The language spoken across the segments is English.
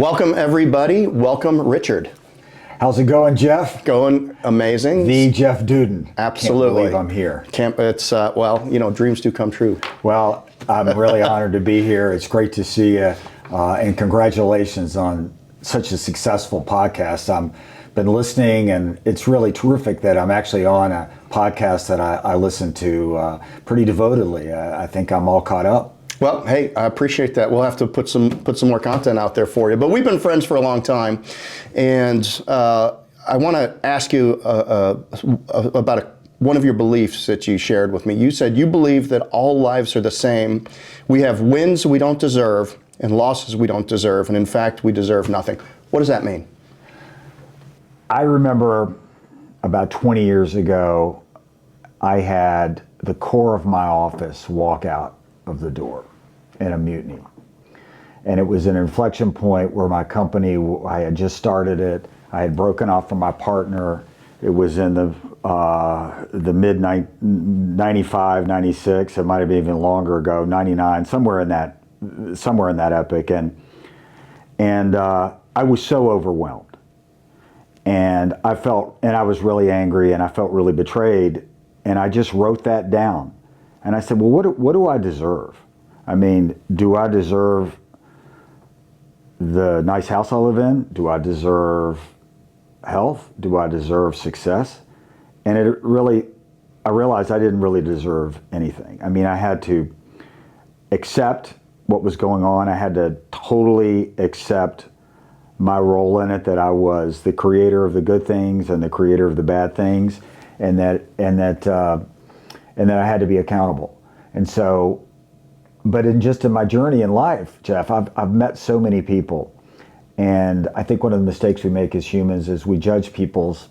Welcome, everybody. Welcome, Richard. How's it going, Jeff? Going amazing. The Jeff Dudan. Absolutely. Can't believe I'm here. It's, dreams do come true. Well, I'm really honored to be here. It's great to see you, and congratulations on such a successful podcast. I've been listening, and it's really terrific that I'm actually on a podcast that I listen to pretty devotedly. I think I'm all caught up. Well, hey, I appreciate that. We'll have to put some more content out there for you. But we've been friends for a long time, and I want to ask you about one of your beliefs that you shared with me. You said you believe that all lives are the same. We have wins we don't deserve and losses we don't deserve, and in fact, we deserve nothing. What does that mean? I remember about 20 years ago, I had the core of my office walk out of the door in a mutiny. And it was an inflection point where my company, I had just started it, I had broken off from my partner. It was in the mid 95, 96, it might have been even longer ago, 99, somewhere in that epic. And I was so overwhelmed. And I was really angry, and I felt really betrayed. And I just wrote that down. And I said, well, what do I deserve? I mean, do I deserve the nice house I live in? Do I deserve health? Do I deserve success? And I realized I didn't really deserve anything. I mean, I had to accept what was going on. I had to totally accept my role in it, that I was the creator of the good things and the creator of the bad things, and that I had to be accountable. And so, but in my journey in life, Jeff, I've met so many people, and I think one of the mistakes we make as humans is we judge people's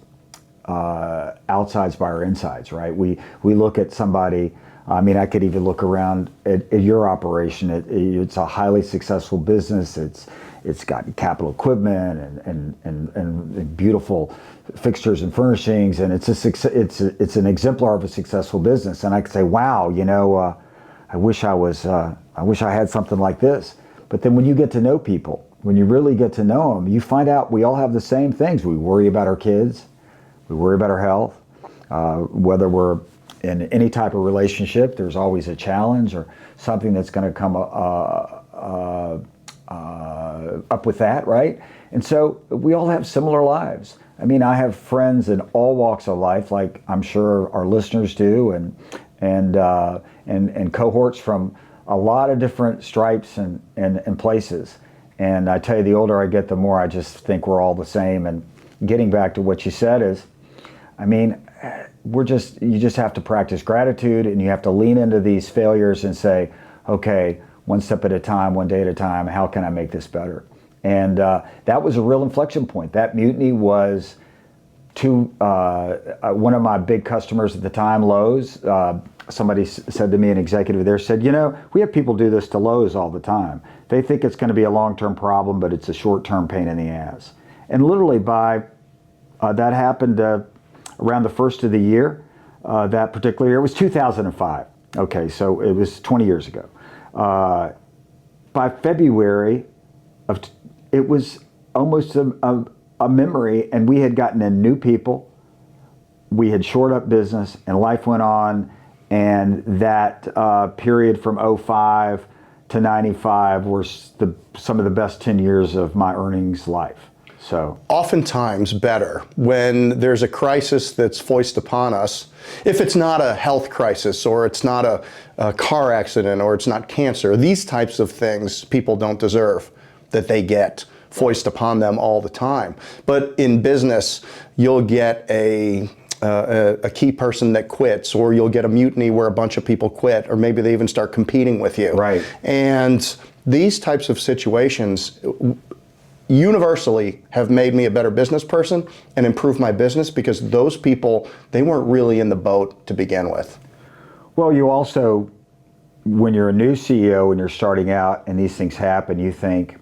outsides by our insides, right? We look at somebody. I mean, I could even look around at your operation. It's a highly successful business. It's got capital equipment and beautiful fixtures and furnishings, and it's an exemplar of a successful business. And I could say, wow, I wish I had something like this. But then when you get to know people, when you really get to know them, you find out we all have the same things. We worry about our kids, we worry about our health, whether we're in any type of relationship, there's always a challenge or something that's going to come up with that, right? And so we all have similar lives. I mean, I have friends in all walks of life, like I'm sure our listeners do, and cohorts from a lot of different stripes and places. And I tell you, the older I get, the more I just think we're all the same. And getting back to what you said is, I mean, you just have to practice gratitude, and you have to lean into these failures and say, okay, one step at a time, one day at a time, how can I make this better? And that was a real inflection point. That mutiny was one of my big customers at the time, Lowe's. Somebody said to me, an executive there said, we have people do this to Lowe's all the time. They think it's going to be a long-term problem, but it's a short-term pain in the ass. And literally that happened around the first of the year, that particular year. It was 2005. Okay, so it was 20 years ago. By February it was almost a memory, and we had gotten in new people. We had shored up business, and life went on. And that period from 05 to 95 were some of the best 10 years of my earnings life. So oftentimes better when there's a crisis that's foisted upon us. If it's not a health crisis, or it's not a car accident, or it's not cancer, these types of things people don't deserve that they get foisted upon them all the time. But in business, you'll get a key person that quits, or you'll get a mutiny where a bunch of people quit, or maybe they even start competing with you. Right. And these types of situations universally have made me a better business person and improved my business, because those people, they weren't really in the boat to begin with. Well, you also, when you're a new CEO and you're starting out and these things happen, you think,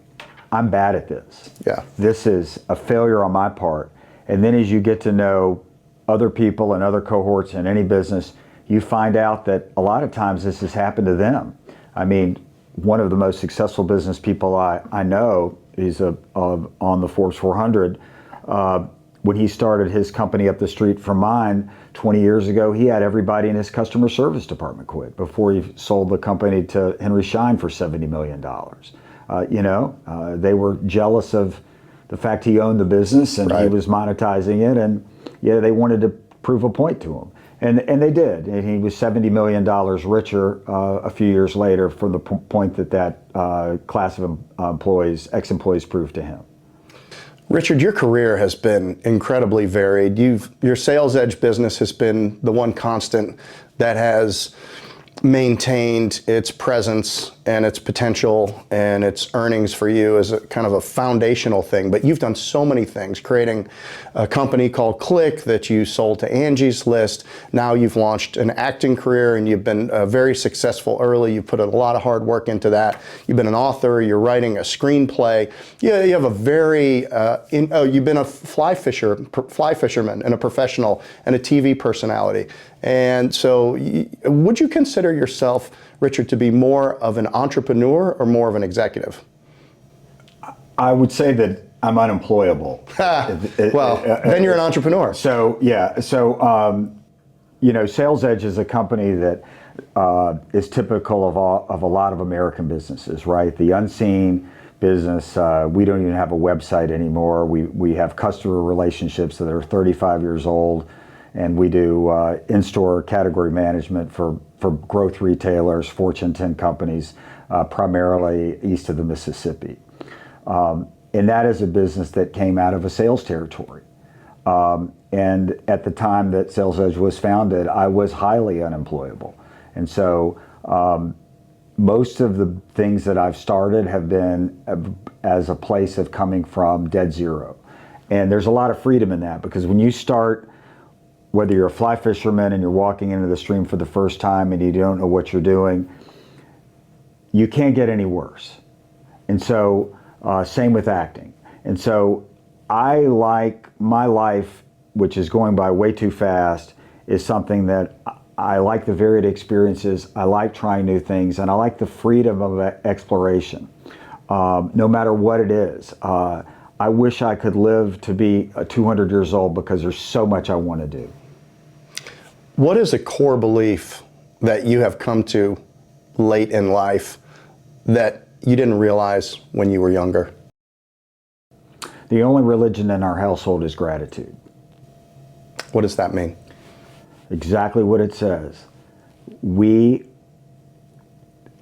I'm bad at this. Yeah. This is a failure on my part. And then as you get to know other people and other cohorts in any business, you find out that a lot of times this has happened to them. I mean, one of the most successful business people I know He's on the Forbes 400. When he started his company up the street from mine 20 years ago, he had everybody in his customer service department quit before he sold the company to Henry Schein for $70 million. They were jealous of the fact he owned the business and he was monetizing it, and they wanted to prove a point to him. And they did. And he was $70 million richer a few years later from the point that class of ex-employees proved to him. Richard, your career has been incredibly varied. Your sales edge business has been the one constant that has maintained its presence and its potential and its earnings for you as a kind of a foundational thing. But you've done so many things, creating a company called Click that you sold to Angie's List. Now you've launched an acting career and you've been very successful early. You've put a lot of hard work into that. You've been an author, you're writing a screenplay. You have a very, you've been a fly fisherman and a professional and a TV personality. And so would you consider yourself, Richard, to be more of an entrepreneur or more of an executive? I would say that I'm unemployable. Then you're an entrepreneur. So Sales Edge is a company that is typical of a lot of American businesses, right? The unseen business. We don't even have a website anymore. We have customer relationships that are 35 years old. And we do in-store category management for growth retailers, Fortune 10 companies, primarily east of the Mississippi. And that is a business that came out of a sales territory. And at the time that Sales Edge was founded, I was highly unemployable. And so most of the things that I've started have been as a place of coming from dead zero. And there's a lot of freedom in that, because when you start, whether you're a fly fisherman and you're walking into the stream for the first time and you don't know what you're doing, you can't get any worse. And so, same with acting. And so I like my life, which is going by way too fast, is something that I like the varied experiences, I like trying new things, and I like the freedom of exploration, no matter what it is. I wish I could live to be 200 years old because there's so much I want to do. What is a core belief that you have come to late in life that you didn't realize when you were younger? The only religion in our household is gratitude. What does that mean? Exactly what it says. We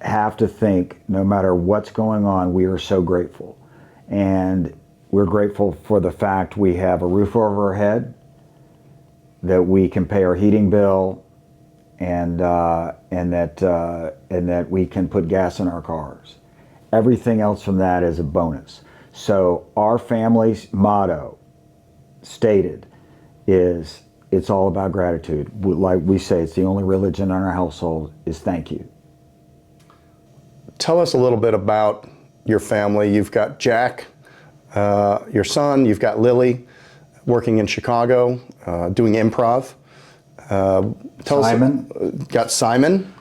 have to think, no matter what's going on, we are so grateful. And we're grateful for the fact we have a roof over our head, that we can pay our heating bill, and that we can put gas in our cars. Everything else from that is a bonus. So our family's motto, stated, is it's all about gratitude. Like we say, it's the only religion in our household is thank you. Tell us a little bit about your family. You've got Jack, your son, you've got Lily, working in Chicago, doing improv. Simon. Got Simon.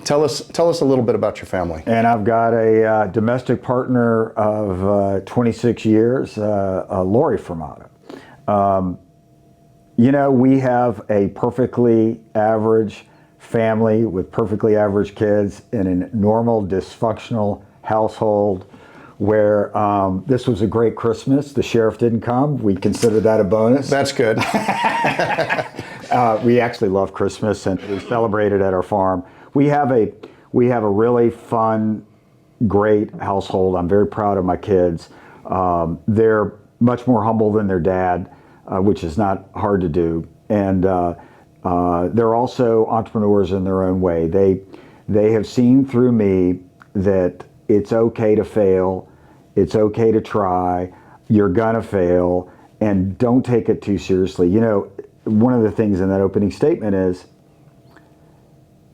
Tell us a little bit about your family. And I've got a domestic partner of 26 years, Lori Formato. We have a perfectly average family with perfectly average kids in a normal, dysfunctional household where this was a great Christmas. The sheriff didn't come. We consider that a bonus. That's good. We actually love Christmas, and we celebrate it at our farm. We have a really fun, great household. I'm very proud of my kids. They're much more humble than their dad, which is not hard to do. And they're also entrepreneurs in their own way. They have seen through me that it's okay to fail, it's okay to try, you're gonna fail, and don't take it too seriously. One of the things in that opening statement is,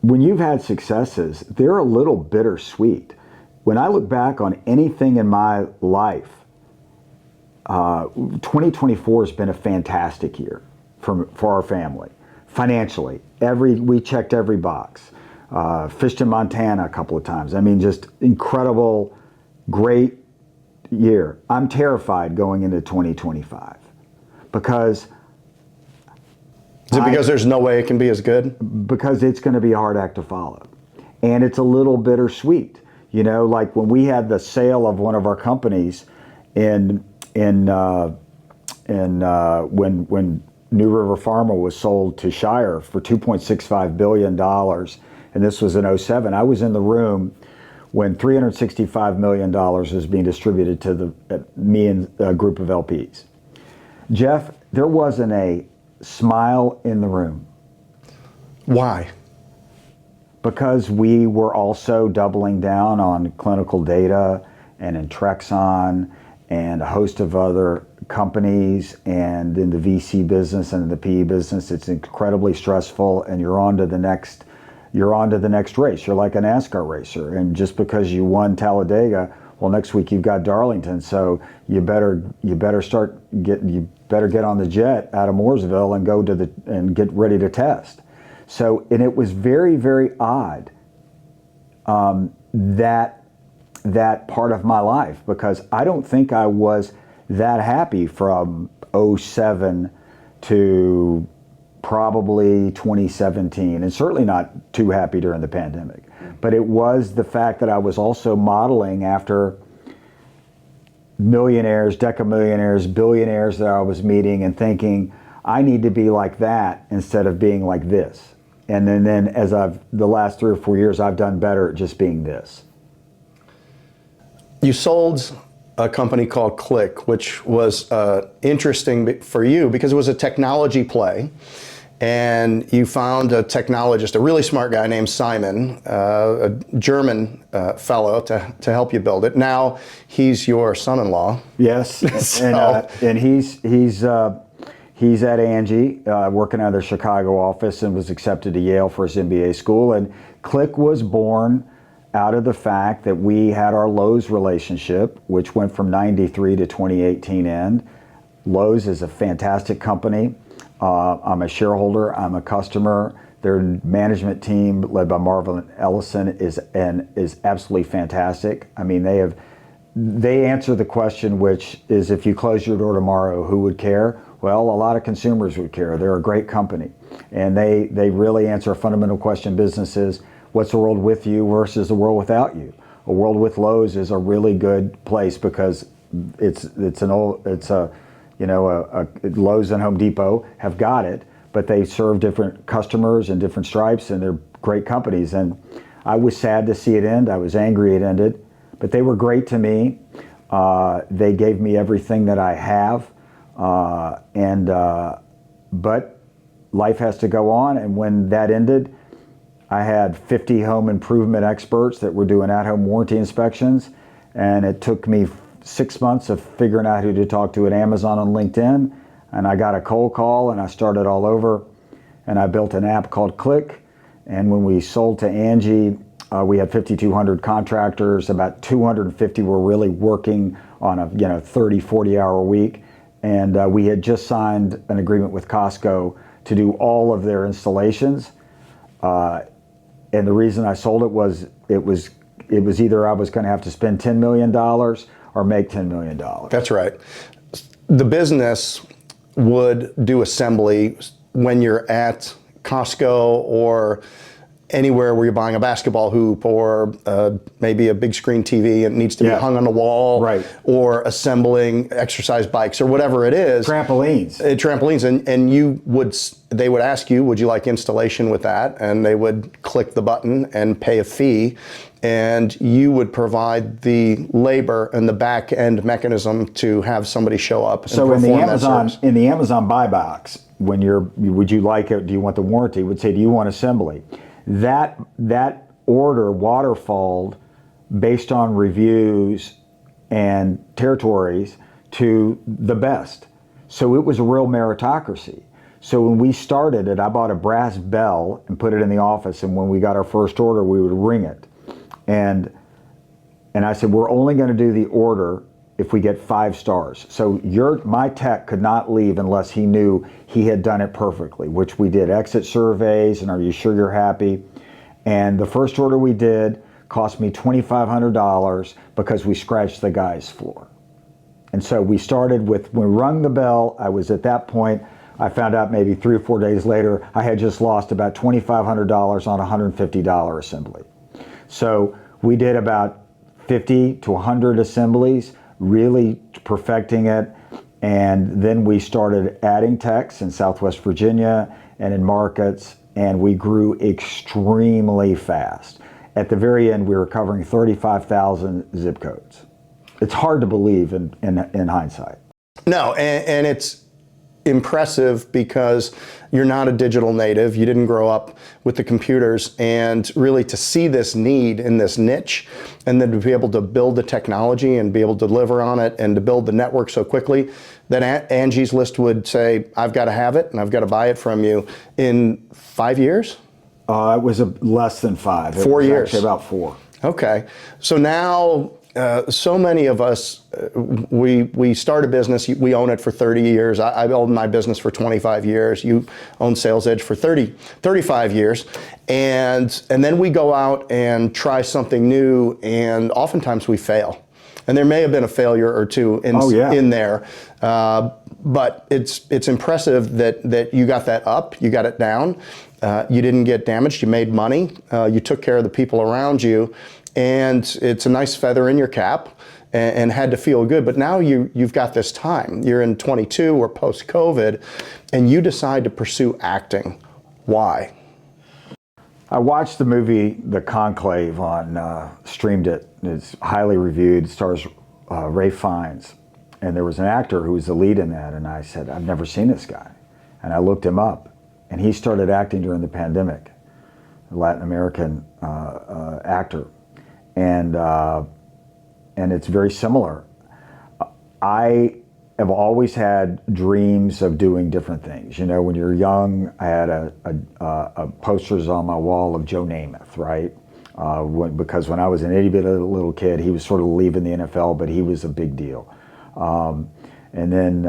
when you've had successes, they're a little bittersweet. When I look back on anything in my life, 2024 has been a fantastic year for our family. Financially, we checked every box. Fished in Montana a couple of times. I mean, just incredible, great year. I'm terrified going into 2025 because Is it because there's no way it can be as good? because it's going to be a hard act to follow. And it's a little bittersweet. You know, like when we had the sale of one of our companies when New River Pharma was sold to Shire for $2.65 billion, and this was in '07, I was in the room when $365 million was being distributed to me and a group of LPs. Jeff, there wasn't a smile in the room. Why? Because we were also doubling down on clinical data and Entrexon and a host of other companies, and in the VC business and in the PE business, it's incredibly stressful, and you're on to the next race. You're like a NASCAR racer, and just because you won Talladega, well, next week you've got Darlington, so you better get on the jet out of Mooresville and go and get ready to test. So, and it was very, very odd, that part of my life, because I don't think I was that happy from '07 to probably 2017, and certainly not too happy during the pandemic. But it was the fact that I was also modeling after millionaires, decamillionaires, billionaires that I was meeting, and thinking, I need to be like that instead of being like this. And then as the last 3 or 4 years, I've done better at just being this. You sold a company called Click, which was interesting for you because it was a technology play. And you found a technologist, a really smart guy named Simon, a German fellow, to help you build it. Now he's your son-in-law. Yes, and he's at Angie, working out of their Chicago office, and was accepted to Yale for his MBA school. And Click was born out of the fact that we had our Lowe's relationship, which went from '93 to 2018 end. Lowe's is a fantastic company. I'm a shareholder, I'm a customer. Their management team, led by Marvin Ellison, is absolutely fantastic. I mean, they answer the question, which is, if you close your door tomorrow, who would care? Well, a lot of consumers would care. They're a great company. And they really answer a fundamental question. Businesses, what's the world with you versus the world without you? A world with Lowe's is a really good place because Lowe's and Home Depot have got it, but they serve different customers and different stripes, and they're great companies. And I was sad to see it end. I was angry it ended, but they were great to me. They gave me everything that I have, but life has to go on. And when that ended, I had 50 home improvement experts that were doing at-home warranty inspections, and it took me 6 months of figuring out who to talk to at Amazon and LinkedIn, and I got a cold call, and I started all over, and I built an app called Click. And when we sold to Angie, we had 5,200 contractors. About 250 were really working on a 30, 40-hour week, and we had just signed an agreement with Costco to do all of their installations. And the reason I sold it was either I was going to have to spend $10 million or make $10 million. That's right. The business would do assembly when you're at Costco or anywhere where you're buying a basketball hoop or maybe a big screen TV and it needs to be hung on the wall, right, or assembling exercise bikes or whatever it is. Trampolines. Trampolines, and they would ask you, would you like installation with that? And they would click the button and pay a fee, and you would provide the labor and the back end mechanism to have somebody show up and so perform that service. In the Amazon buy box, when would you like it? Do you want the warranty? It would say, do you want assembly? That order waterfalled based on reviews and territories to the best. So it was a real meritocracy. So when we started it, I bought a brass bell and put it in the office, and when we got our first order, we would ring it. And I said, we're only going to do the order if we get 5 stars. So my tech could not leave unless he knew he had done it perfectly, which we did exit surveys and are you sure you're happy? And the first order we did cost me $2,500 because we scratched the guy's floor. And so we started with, when we rung the bell, I was at that point, I found out maybe 3 or 4 days later, I had just lost about $2,500 on a $150 assembly. So we did about 50 to 100 assemblies, really perfecting it. And then we started adding techs in Southwest Virginia and in markets, and we grew extremely fast. At the very end, we were covering 35,000 zip codes. It's hard to believe in hindsight. No, and it's impressive because you're not a digital native. You didn't grow up with the computers, and really to see this need in this niche and then to be able to build the technology and be able to deliver on it and to build the network so quickly that Angie's List would say, I've got to have it and I've got to buy it from you in 5 years? It was less than 5. 4 years. Actually about 4. Okay. So now so many of us, we start a business, we own it for 30 years. I've owned my business for 25 years. You own Sales Edge for 35 years. And then we go out and try something new, and oftentimes we fail. And there may have been a failure or two in there. But it's impressive that you got that up, you got it down. You didn't get damaged, you made money, you took care of the people around you. And it's a nice feather in your cap, and had to feel good. But now you've got this time. You're in 22 or post-COVID, and you decide to pursue acting. Why? I watched the movie The Conclave on, streamed it. It's highly reviewed. It stars Ray Fiennes. And there was an actor who was the lead in that, and I said, I've never seen this guy. And I looked him up, and he started acting during the pandemic, a Latin American actor. And it's very similar. I have always had dreams of doing different things. You know, when you're young, I had a posters on my wall of Joe Namath, right? Because when I was an itty bitty little kid, he was sort of leaving the NFL, but he was a big deal. And then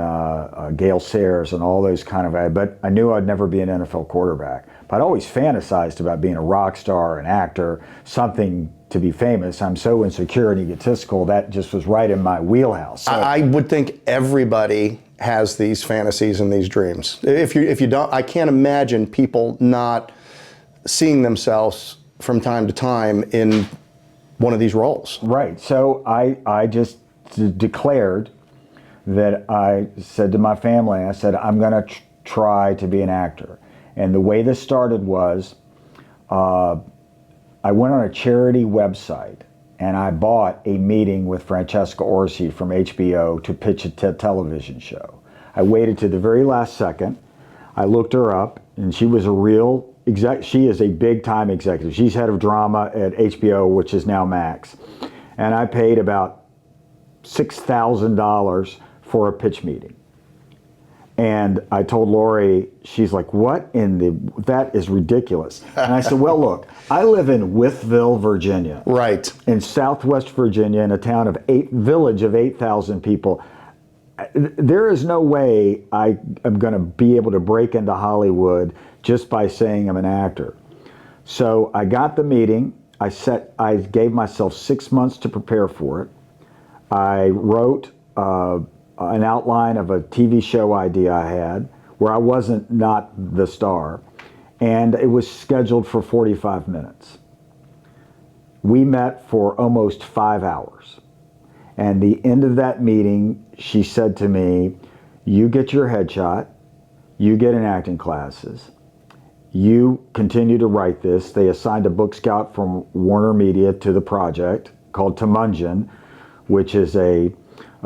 Gale Sayers and all those kind of, but I knew I'd never be an NFL quarterback. But I'd always fantasized about being a rock star, an actor, something to be famous. I'm so insecure and egotistical, that just was right in my wheelhouse. So, I would think everybody has these fantasies and these dreams. If you don't, I can't imagine people not seeing themselves from time to time in one of these roles. Right, so I just declared that, I said to my family, I said, I'm gonna try to be an actor. And the way this started was, I went on a charity website and I bought a meeting with Francesca Orsi from HBO to pitch a television show. I waited to the very last second. I looked her up, and she was a real she is a big time executive. She's head of drama at HBO, which is now Max. And I paid about $6,000 for a pitch meeting. And I told Lori, she's like, that is ridiculous. And I said, well, look, I live in Wytheville, Virginia. Right. In Southwest Virginia, in a town of village of 8,000 people. There is no way I am going to be able to break into Hollywood just by saying I'm an actor. So I got the meeting. I gave myself 6 months to prepare for it. I wrote an outline of a TV show idea I had where I wasn't not the star, and it was scheduled for 45 minutes. We met for almost 5 hours. And the end of that meeting, she said to me, you get your headshot, you get in acting classes, you continue to write this. They assigned a book scout from Warner Media to the project called Tamunjan, which is a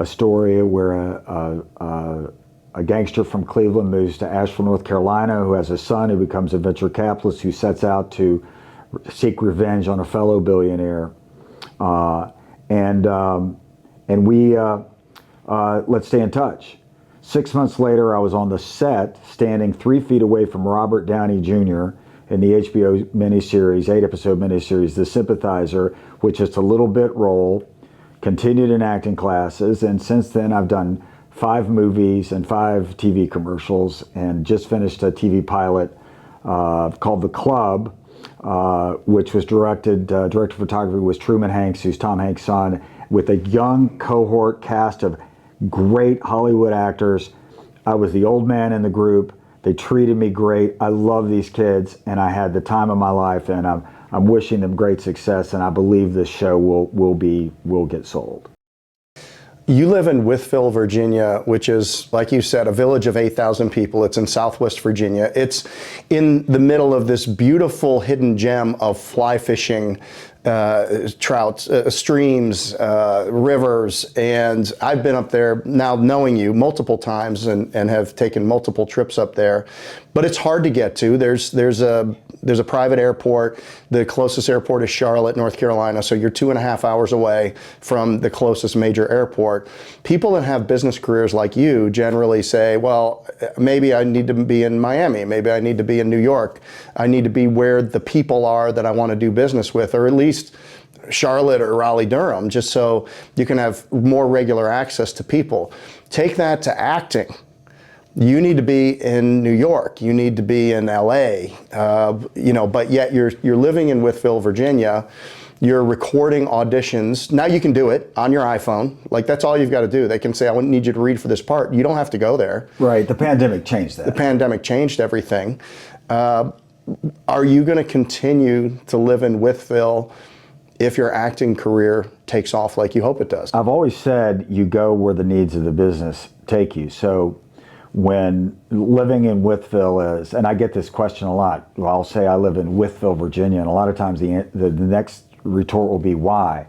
story where a gangster from Cleveland moves to Asheville, North Carolina, who has a son who becomes a venture capitalist who sets out to seek revenge on a fellow billionaire. And we, let's stay in touch. 6 months later, I was on the set, standing 3 feet away from Robert Downey Jr. in the HBO miniseries, 8-episode miniseries, The Sympathizer, which is a little bit role, continued in acting classes, and since then I've done 5 movies and 5 TV commercials, and just finished a TV pilot called The Club, which was director of photography was Truman Hanks, who's Tom Hanks' son, with a young cohort cast of great Hollywood actors. I was the old man in the group. They treated me great. I love these kids, and I had the time of my life, and I'm wishing them great success, and I believe this show will get sold. You live in Wytheville, Virginia, which is, like you said, a village of 8,000 people. It's in Southwest Virginia. It's in the middle of this beautiful hidden gem of fly fishing, trout, streams, rivers, and I've been up there now knowing you multiple times and have taken multiple trips up there, but it's hard to get to. There's a private airport. The closest airport is Charlotte, North Carolina, so you're 2.5 hours away from the closest major airport. People that have business careers like you generally say, well, maybe I need to be in Miami, maybe I need to be in New York, I need to be where the people are that I want to do business with, or at least Charlotte or Raleigh-Durham, just so you can have more regular access to people. Take that to acting. You need to be in New York, you need to be in LA, but yet you're living in Wytheville, Virginia. You're recording auditions. Now you can do it on your iPhone. Like, that's all you've got to do. They can say, I need you to read for this part. You don't have to go there. Right, the pandemic changed that. The pandemic changed everything. Are you going to continue to live in Wytheville if your acting career takes off like you hope it does? I've always said you go where the needs of the business take you. So when living in Wytheville is, and I get this question a lot, well, I'll say I live in Wytheville, Virginia, and a lot of times the next retort will be why.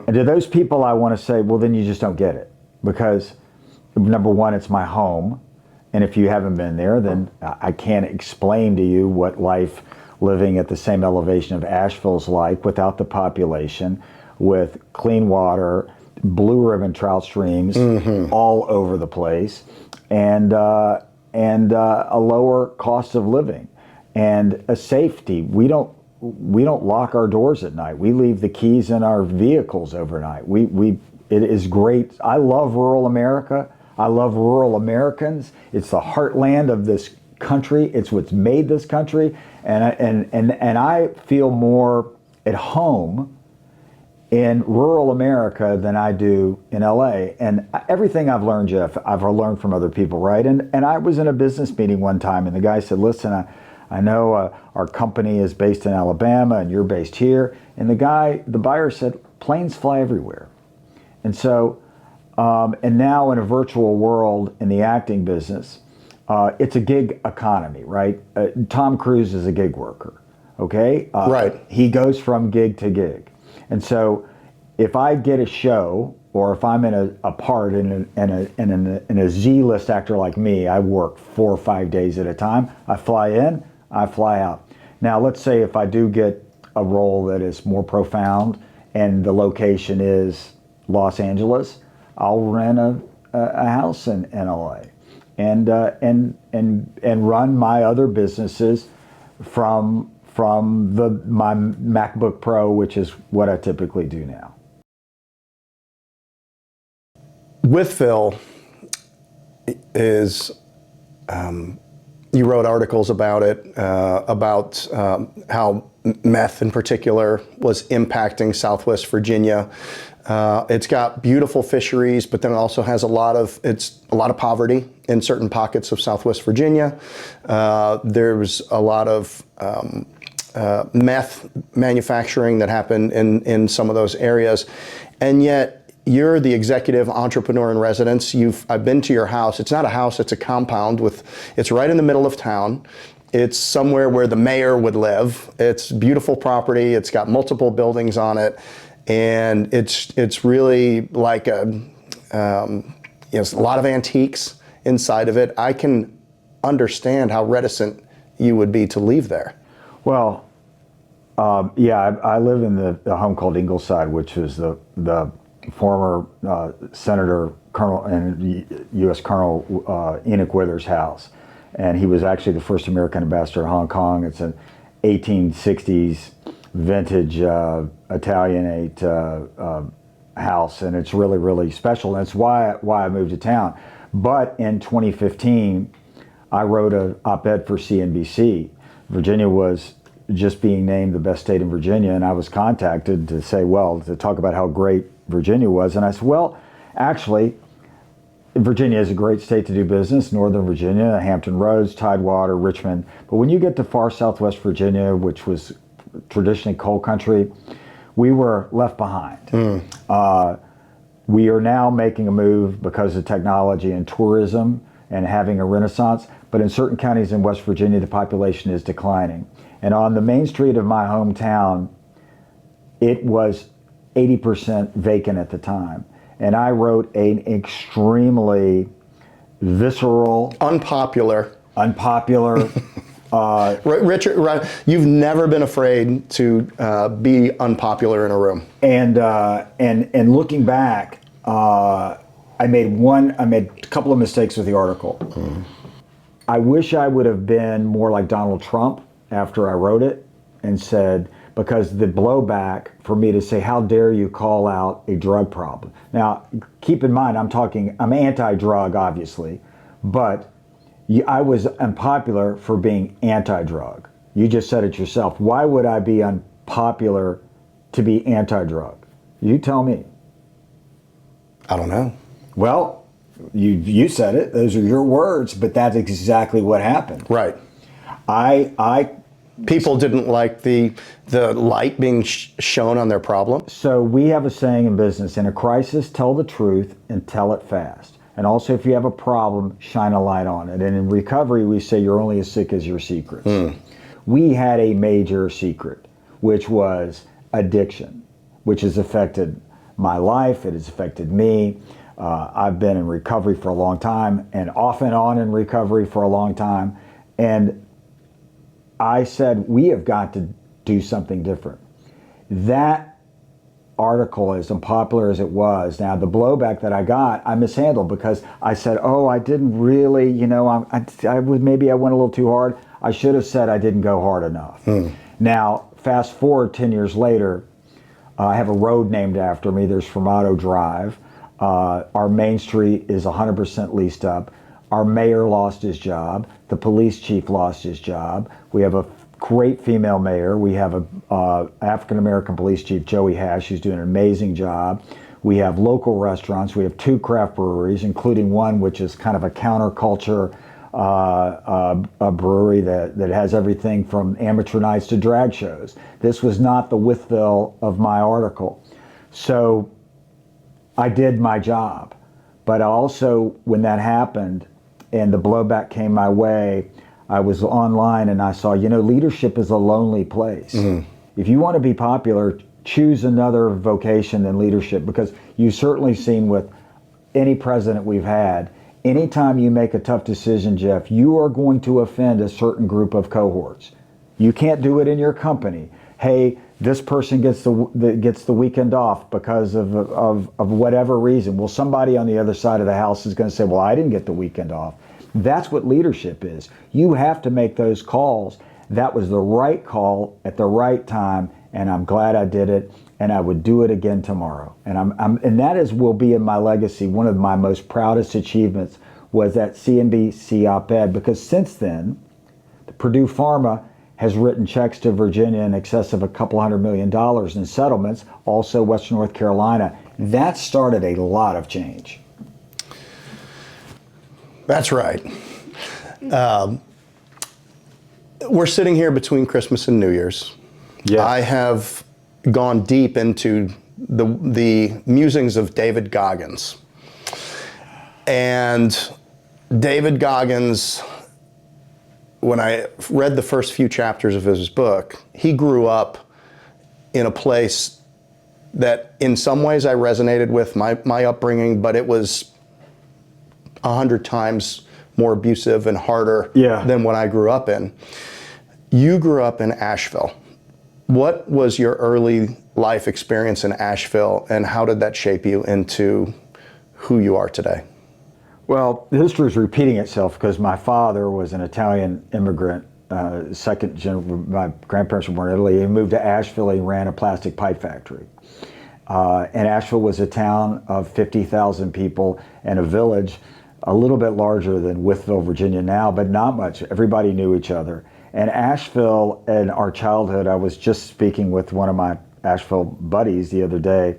And to those people I want to say, well, then you just don't get it. Because number one, it's my home. And if you haven't been there, then I can't explain to you what life living at the same elevation of Asheville's like without the population, with clean water, blue ribbon trout streams all over the place, and a lower cost of living, and a safety. We don't lock our doors at night. We leave the keys in our vehicles overnight. It is great. I love rural America. I love rural Americans. It's the heartland of this country. It's what's made this country, and I feel more at home in rural America than I do in LA. And everything I've learned, Jeff, I've learned from other people, right? And I was in a business meeting one time, and the guy said, listen, I know our company is based in Alabama and you're based here. And the buyer said, planes fly everywhere. And so, and now in a virtual world in the acting business, it's a gig economy, right? Tom Cruise is a gig worker, okay? Right. He goes from gig to gig. And so if I get a show, or if I'm in a part in a Z-list actor like me, I work 4 or 5 days at a time. I fly in, I fly out. Now, let's say if I do get a role that is more profound and the location is Los Angeles, I'll rent a house in LA and run my other businesses from my MacBook Pro, which is what I typically do now. Wytheville is, you wrote articles about it, about how meth in particular was impacting Southwest Virginia. It's got beautiful fisheries, but then it also has a lot of poverty in certain pockets of Southwest Virginia. There's a lot of meth manufacturing that happened in some of those areas, and yet you're the executive entrepreneur in residence. I've been to your house. It's not a house, it's a compound it's right in the middle of town. It's somewhere where the mayor would live. It's beautiful property. It's got multiple buildings on it, and it's really like a lot of antiques inside of it. I can understand how reticent you would be to leave there. Well, I live in the home called Ingleside, which is the former Senator Colonel and U.S. Colonel Enoch Withers' house. And he was actually the first American ambassador to Hong Kong. It's an 1860s vintage Italianate house, and it's really, really special. And that's why I moved to town. But in 2015, I wrote an op-ed for CNBC. Virginia was just being named the best state in Virginia, and I was contacted to say, to talk about how great Virginia was. And I said, well, actually, Virginia is a great state to do business. Northern Virginia, Hampton Roads, Tidewater, Richmond. But when you get to far southwest Virginia, which was traditionally coal country, we were left behind. We are now making a move because of technology and tourism and having a renaissance. But in certain counties in West Virginia, the population is declining. And on the main street of my hometown, it was 80% vacant at the time. And I wrote an extremely visceral, Unpopular. Richard, you've never been afraid to be unpopular in a room. And looking back, I made a couple of mistakes with the article. I wish I would have been more like Donald Trump after I wrote it and said, because the blowback for me to say, how dare you call out a drug problem? Now, keep in mind, I'm anti-drug, obviously, but I was unpopular for being anti-drug. You just said it yourself. Why would I be unpopular to be anti-drug? You tell me. I don't know. Well, you said it. Those are your words, but that's exactly what happened. Right. People didn't like the light being shown on their problem. So we have a saying in business: in a crisis, tell the truth and tell it fast. And also, if you have a problem, shine a light on it. And in recovery, we say you're only as sick as your secrets. We had a major secret, which was addiction, which has affected my life. It has affected me. I've been in recovery for a long time and off and on in recovery for a long time. And I said, we have got to do something different. That article, as unpopular as it was, now the blowback that I got, I mishandled because I said, oh, I didn't really, maybe I went a little too hard. I should have said I didn't go hard enough. Now, fast forward 10 years later, I have a road named after me. There's Formato Drive. Our main street is 100% leased up. Our mayor lost his job. The police chief lost his job. We have a great female mayor. We have a African-American police chief, Joey Hash, who's doing an amazing job. We have local restaurants. We have 2 craft breweries, including one which is kind of a counterculture a brewery that has everything from amateur nights to drag shows. This was not the Withville of my article. So I did my job. But also, when that happened and the blowback came my way, I was online and I saw, leadership is a lonely place. If you want to be popular, choose another vocation than leadership, because you've certainly seen with any president we've had, anytime you make a tough decision, Jeff, you are going to offend a certain group of cohorts. You can't do it in your company. Hey, this person gets the weekend off because of whatever reason. Well, somebody on the other side of the house is going to say, well, I didn't get the weekend off. That's what leadership is. You have to make those calls. That was the right call at the right time, and I'm glad I did it, and I would do it again tomorrow. And that will be in my legacy. One of my most proudest achievements was that CNBC op-ed, because since then, the Purdue Pharma has written checks to Virginia in excess of $200 million in settlements, also Western North Carolina. That started a lot of change. That's right. We're sitting here between Christmas and New Year's. Yes. I have gone deep into the musings of David Goggins. And David Goggins, when I read the first few chapters of his book, he grew up in a place that in some ways I resonated with my upbringing, but it was 100 times more abusive and harder than what I grew up in. You grew up in Asheville. What was your early life experience in Asheville, and how did that shape you into who you are today? Well, history is repeating itself because my father was an Italian immigrant, second generation. My grandparents were born in Italy. He moved to Asheville. He ran a plastic pipe factory. And Asheville was a town of 50,000 people and a village a little bit larger than Withville, Virginia now, but not much. Everybody knew each other. And Asheville, in our childhood, I was just speaking with one of my Asheville buddies the other day,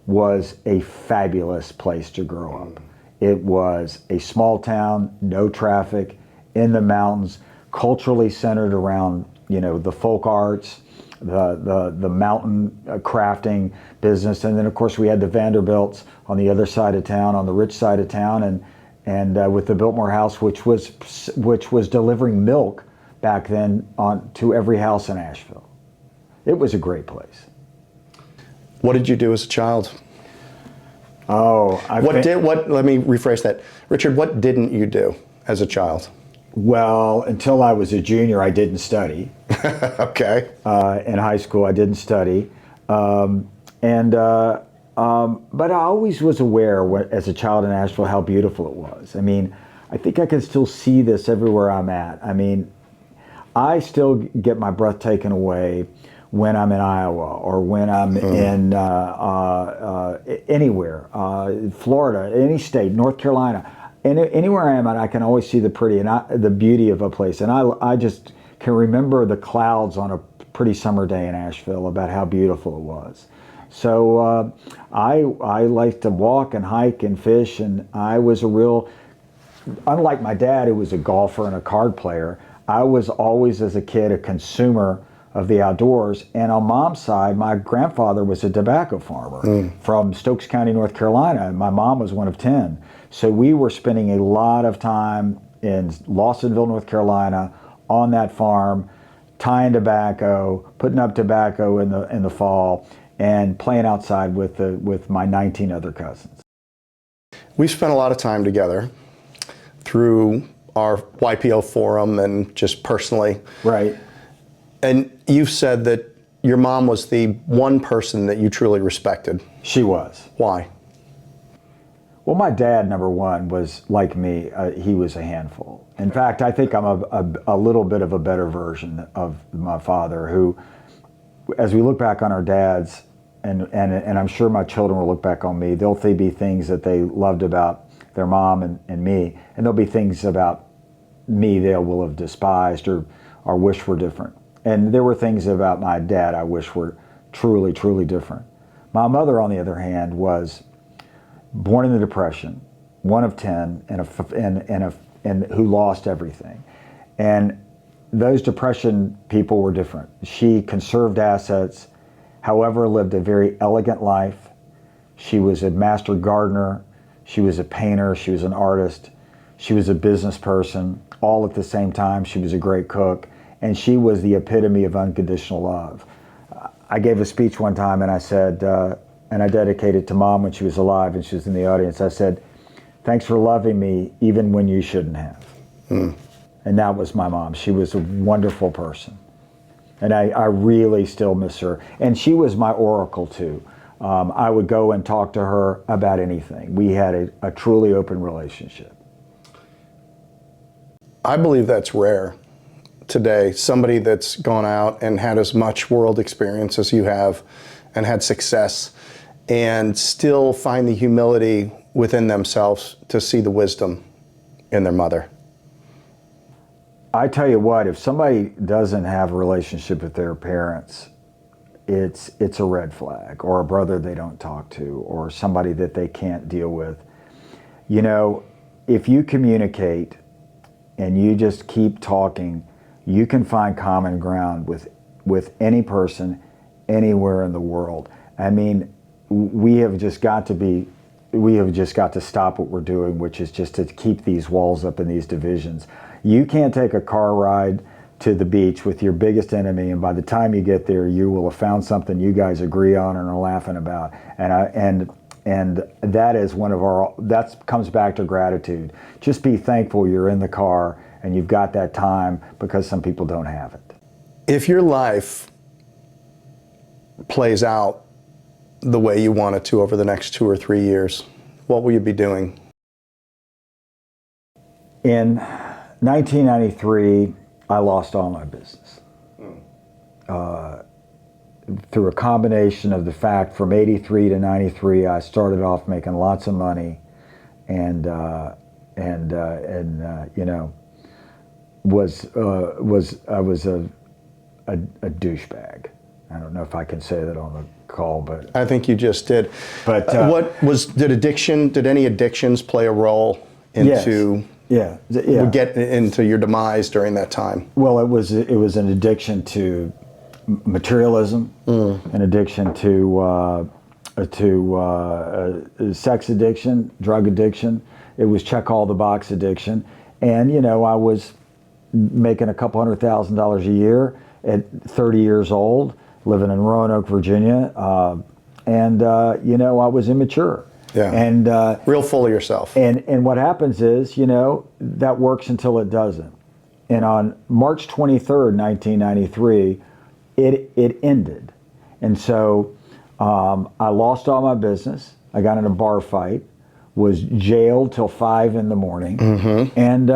was a fabulous place to grow up. It was a small town, no traffic, in the mountains, culturally centered around, you know, the folk arts, the mountain crafting business, and then of course we had the Vanderbilts on the other side of town, on the rich side of town, and with the Biltmore House, which was delivering milk back then to every house in Asheville. It was a great place. What did you do as a child? Oh, let me rephrase that. Richard, what didn't you do as a child? Well, until I was a junior, I didn't study. Okay. In high school, I didn't study. But I always was aware as a child in Asheville how beautiful it was. I mean, I think I can still see this everywhere I'm at. I mean, I still get my breath taken away when I'm in Iowa or when I'm in anywhere, Florida, any state, North Carolina. And anywhere I am at, I can always see the the beauty of a place. And I just can remember the clouds on a pretty summer day in Asheville about how beautiful it was. So I like to walk and hike and fish, and I was unlike my dad, who was a golfer and a card player, I was always, as a kid, a consumer of the outdoors. And on Mom's side, my grandfather was a tobacco farmer from Stokes County, North Carolina, and my mom was one of 10. So we were spending a lot of time in Lawsonville, North Carolina, on that farm, tying tobacco, putting up tobacco in the fall, and playing outside with my 19 other cousins. We've spent a lot of time together through our YPO forum and just personally. Right. And you've said that your mom was the one person that you truly respected. She was. Why? Well, my dad, number one, was like me. He was a handful. In fact, I think I'm a little bit of a better version of my father, who, as we look back on our dads, and I'm sure my children will look back on me, there'll be things that they loved about their mom and me, and there'll be things about me they will have despised or wish were different. And there were things about my dad I wish were truly, truly different. My mother, on the other hand, was born in the Depression, one of 10, and who lost everything. And those Depression people were different. She conserved assets, however, lived a very elegant life. She was a master gardener. She was a painter. She was an artist. She was a business person, all at the same time. She was a great cook. And she was the epitome of unconditional love. I gave a speech one time, and I said, and I dedicated it to Mom when she was alive and she was in the audience. I said, "Thanks for loving me even when you shouldn't have." And that was my mom. She was a wonderful person. And I really still miss her. And she was my oracle too. I would go and talk to her about anything. We had a truly open relationship. I believe that's rare today. Somebody that's gone out and had as much world experience as you have and had success and still find the humility within themselves to see the wisdom in their mother. I tell you what, if somebody doesn't have a relationship with their parents, it's a red flag, or a brother they don't talk to, or somebody that they can't deal with. You know, if you communicate and you just keep talking, you can find common ground with any person anywhere in the world. I mean, we have just got to stop what we're doing, which is just to keep these walls up and these divisions. You can't take a car ride to the beach with your biggest enemy, and by the time you get there, you will have found something you guys agree on and are laughing about. And that is that comes back to gratitude. Just be thankful you're in the car and you've got that time, because some people don't have it. If your life plays out the way you want it to over the next 2 or 3 years, what will you be doing? In 1993, I lost all my business. Through a combination of the fact from 83 to 93, I started off making lots of money and you know, I was a douchebag. I don't know if I can say that on the call, but I think you just did. But did any addictions play a role into get into your demise during that time? Well, it was an addiction to materialism, an addiction to sex addiction, drug addiction. It was check all the box addiction, and I was making a couple $100,000 a year at 30 years old, living in Roanoke, Virginia, and I was immature. Yeah. And real full of yourself. And what happens is, that works until it doesn't. And on March 23rd, 1993, it ended. And so I lost all my business. I got in a bar fight, was jailed till 5 in the morning, and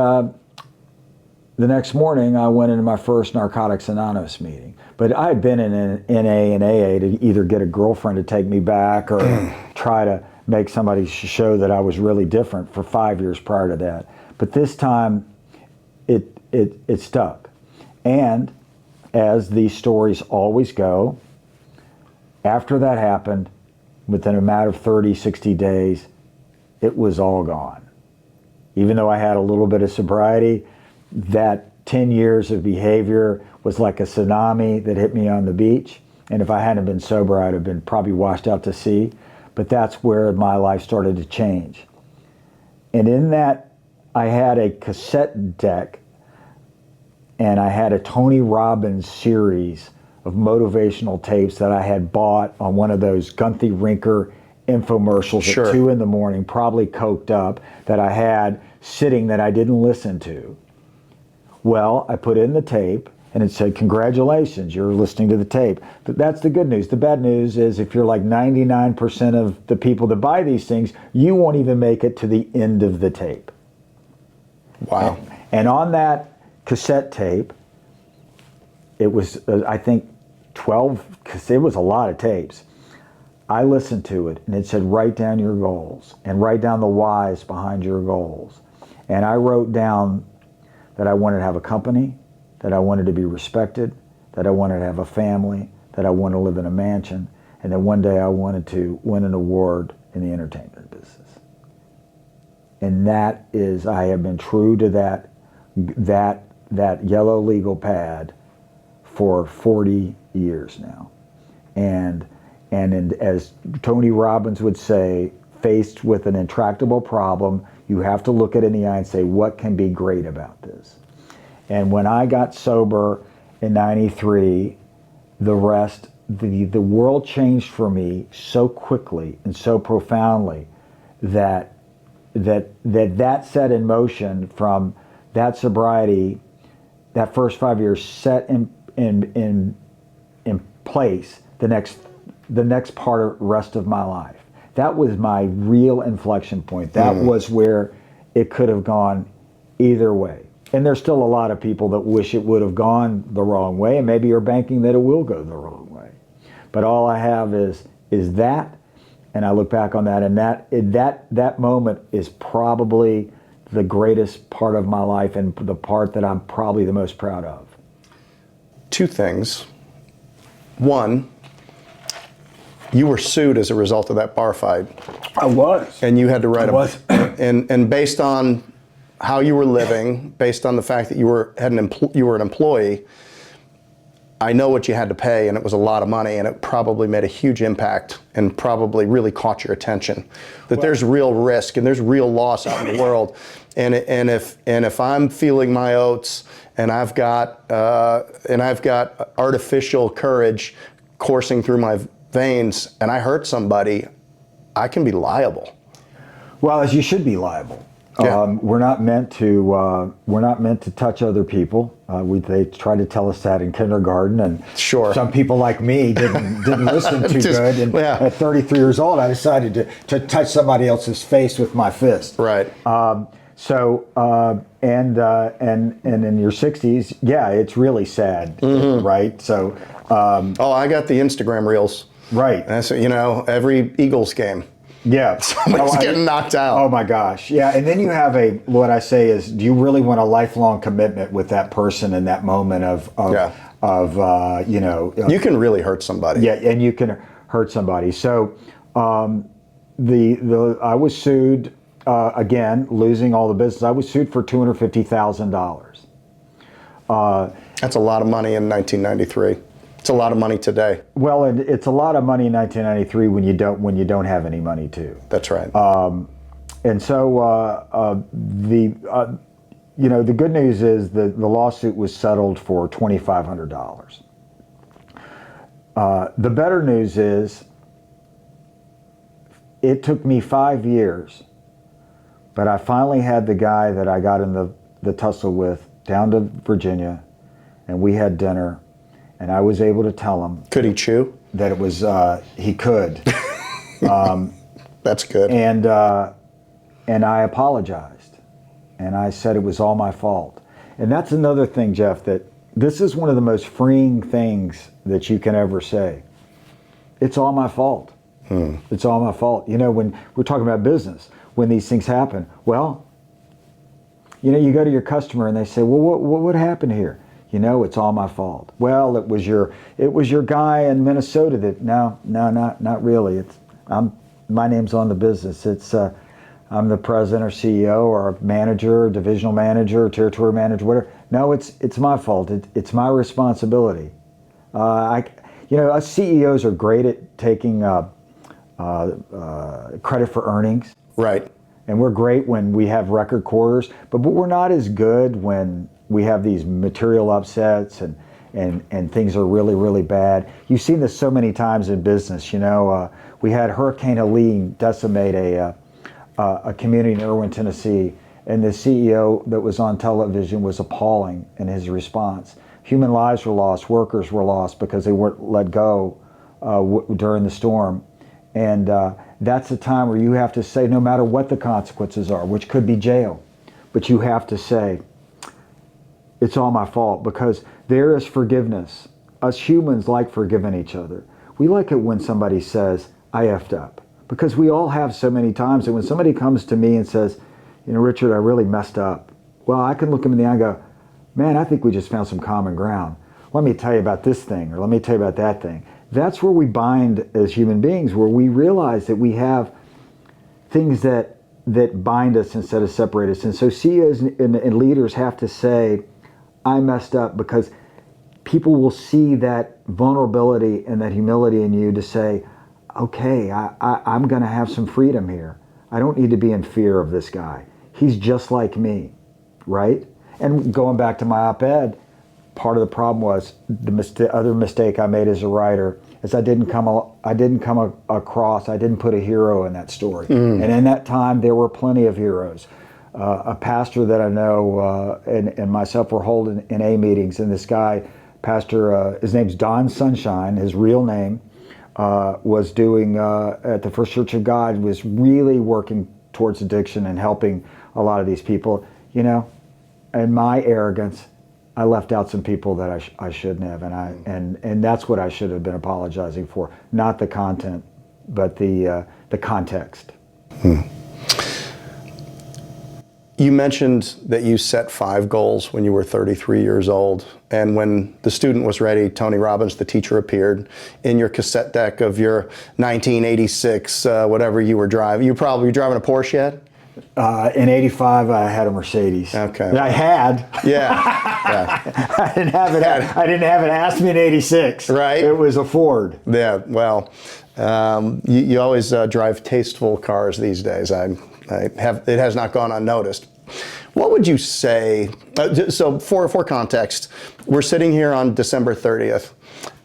the next morning, I went into my first Narcotics Anonymous meeting. But I had been in an NA and AA to either get a girlfriend to take me back or try to make somebody show that I was really different for 5 years prior to that. But this time, it stuck. And as these stories always go, after that happened, within a matter of 30, 60 days, it was all gone. Even though I had a little bit of sobriety, that 10 years of behavior was like a tsunami that hit me on the beach. And if I hadn't been sober, I'd have been probably washed out to sea. But that's where my life started to change. And in that, I had a cassette deck and I had a Tony Robbins series of motivational tapes that I had bought on one of those Gunthy Rinker infomercials at 2 in the morning, probably coked up, that I had sitting that I didn't listen to. Well, I put in the tape and it said, congratulations, you're listening to the tape. But that's the good news. The bad news is if you're like 99% of the people that buy these things, you won't even make it to the end of the tape. Wow. And on that cassette tape, it was, I think, 12, because it was a lot of tapes. I listened to it and it said, write down your goals and write down the whys behind your goals. And I wrote down that I wanted to have a company, that I wanted to be respected, that I wanted to have a family, that I wanted to live in a mansion, and that one day I wanted to win an award in the entertainment business. And that is, I have been true to that yellow legal pad for 40 years now. And as Tony Robbins would say, faced with an intractable problem, you have to look it in the eye and say, what can be great about this? And when I got sober in 93, the world changed for me so quickly and so profoundly that set in motion from that sobriety, that first 5 years set in place the next rest of my life. That was my real inflection point. That was where it could have gone either way. And there's still a lot of people that wish it would have gone the wrong way, and maybe you're banking that it will go the wrong way. But all I have is that, and I look back on that, and that moment is probably the greatest part of my life and the part that I'm probably the most proud of. Two things. One, you were sued as a result of that bar fight. I was. And you had to write and based on how you were living, based on the fact that you were an employee, I know what you had to pay, and it was a lot of money, and it probably made a huge impact and probably really caught your attention. That there's real risk and there's real loss out in the world, and if I'm feeling my oats and I've got artificial courage coursing through my veins and I hurt somebody, I can be liable. Well, as you should be liable. Yeah. We're not meant to touch other people. They tried to tell us that in kindergarten, and some people like me didn't listen too good. And at 33 years old, I decided to touch somebody else's face with my fist. Right. And in your 60s, yeah, it's really sad, right? So. I got the Instagram reels. Right. That's every Eagles game. Yeah. Somebody's getting knocked out. Oh my gosh. Yeah. And then you have what I say is, do you really want a lifelong commitment with that person in that moment of you can really hurt somebody. Yeah. And you can hurt somebody. So I was sued, again, losing all the business. I was sued for $250,000. That's a lot of money in 1993. It's a lot of money today. Well, it's a lot of money in 1993 when you don't have any money too. That's right. And so the good news is that the lawsuit was settled for $2,500. The better news is it took me 5 years, but I finally had the guy that I got in the tussle with down to Virginia, and we had dinner, and I was able to tell him. Could he chew? That it was, he could. That's good. And I apologized, and I said it was all my fault. And that's another thing, Jeff, that this is one of the most freeing things that you can ever say. It's all my fault. It's all my fault. You know, when we're talking about business, when these things happen, well, you know, you go to your customer and they say, well, what happened here? You know, it's all my fault. Well, it was your guy in Minnesota that, no, not really. My name's on the business. It's, I'm the president or CEO or manager, or divisional manager, or territory manager, whatever. No, it's my fault. It's my responsibility. Us CEOs are great at taking credit for earnings. Right. And we're great when we have record quarters, but we're not as good when we have these material upsets and things are really, really bad. You've seen this so many times in business. You know, we had Hurricane Helene decimate a community in Irwin, Tennessee, and the CEO that was on television was appalling in his response. Human lives were lost, workers were lost because they weren't let go during the storm. And that's a time where you have to say, no matter what the consequences are, which could be jail, but you have to say, it's all my fault, because there is forgiveness. Us humans like forgiving each other. We like it when somebody says, I effed up, because we all have so many times. And when somebody comes to me and says, you know, Richard, I really messed up. Well, I can look them in the eye and go, man, I think we just found some common ground. Let me tell you about this thing, or let me tell you about that thing. That's where we bind as human beings, where we realize that we have things that bind us instead of separate us. And so CEOs and leaders have to say, I messed up, because people will see that vulnerability and that humility in you to say, okay, I'm going to have some freedom here. I don't need to be in fear of this guy. He's just like me, right? And going back to my op-ed, part of the problem was the other mistake I made as a writer is I didn't come across, I didn't put a hero in that story. And in that time, there were plenty of heroes. A pastor that I know and myself were holding NA meetings, and this guy, pastor, his name's Don Sunshine, his real name, was doing at the First Church of God, was really working towards addiction and helping a lot of these people. You know, in my arrogance, I left out some people that I shouldn't have, and that's what I should have been apologizing for, not the content, but the context. You mentioned that you set 5 goals when you were 33 years old, and when the student was ready, Tony Robbins, the teacher, appeared in your cassette deck of your 1986, whatever you were driving. You probably driving a Porsche yet? In '85, I had a Mercedes. Okay. I had. Yeah. I didn't have it. I didn't have it asked me in '86. Right. It was a Ford. Yeah. Well, you always drive tasteful cars these days. It has not gone unnoticed. What would you say? So for context, we're sitting here on December 30th,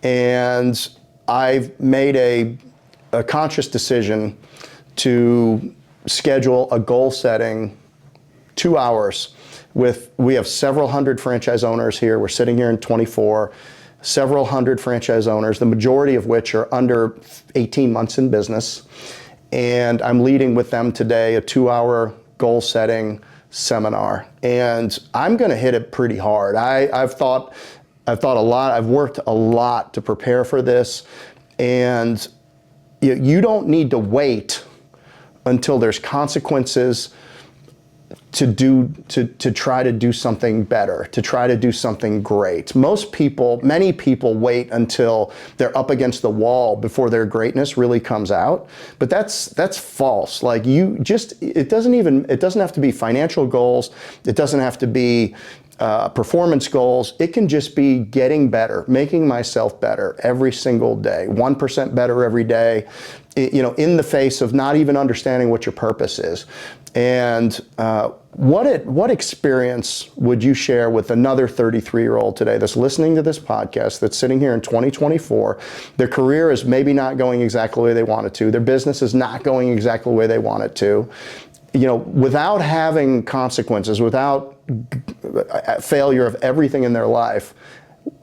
and I've made a conscious decision to schedule a goal setting 2 hours we have several hundred franchise owners here. We're sitting here in 24, several hundred franchise owners, the majority of which are under 18 months in business. And I'm leading with them today a 2-hour goal setting seminar. And I'm going to hit it pretty hard. I've thought a lot. I've worked a lot to prepare for this. And you don't need to wait until there's consequences to try to do something better, to try to do something great. Many people wait until they're up against the wall before their greatness really comes out. But that's false. Like it doesn't have to be financial goals. It doesn't have to be performance goals. It can just be getting better, making myself better every single day, 1% better every day, in the face of not even understanding what your purpose is. And what experience would you share with another 33-year-old today that's listening to this podcast, that's sitting here in 2024? Their career is maybe not going exactly the way they want it to. Their business is not going exactly the way they want it to. Without having consequences, without failure of everything in their life,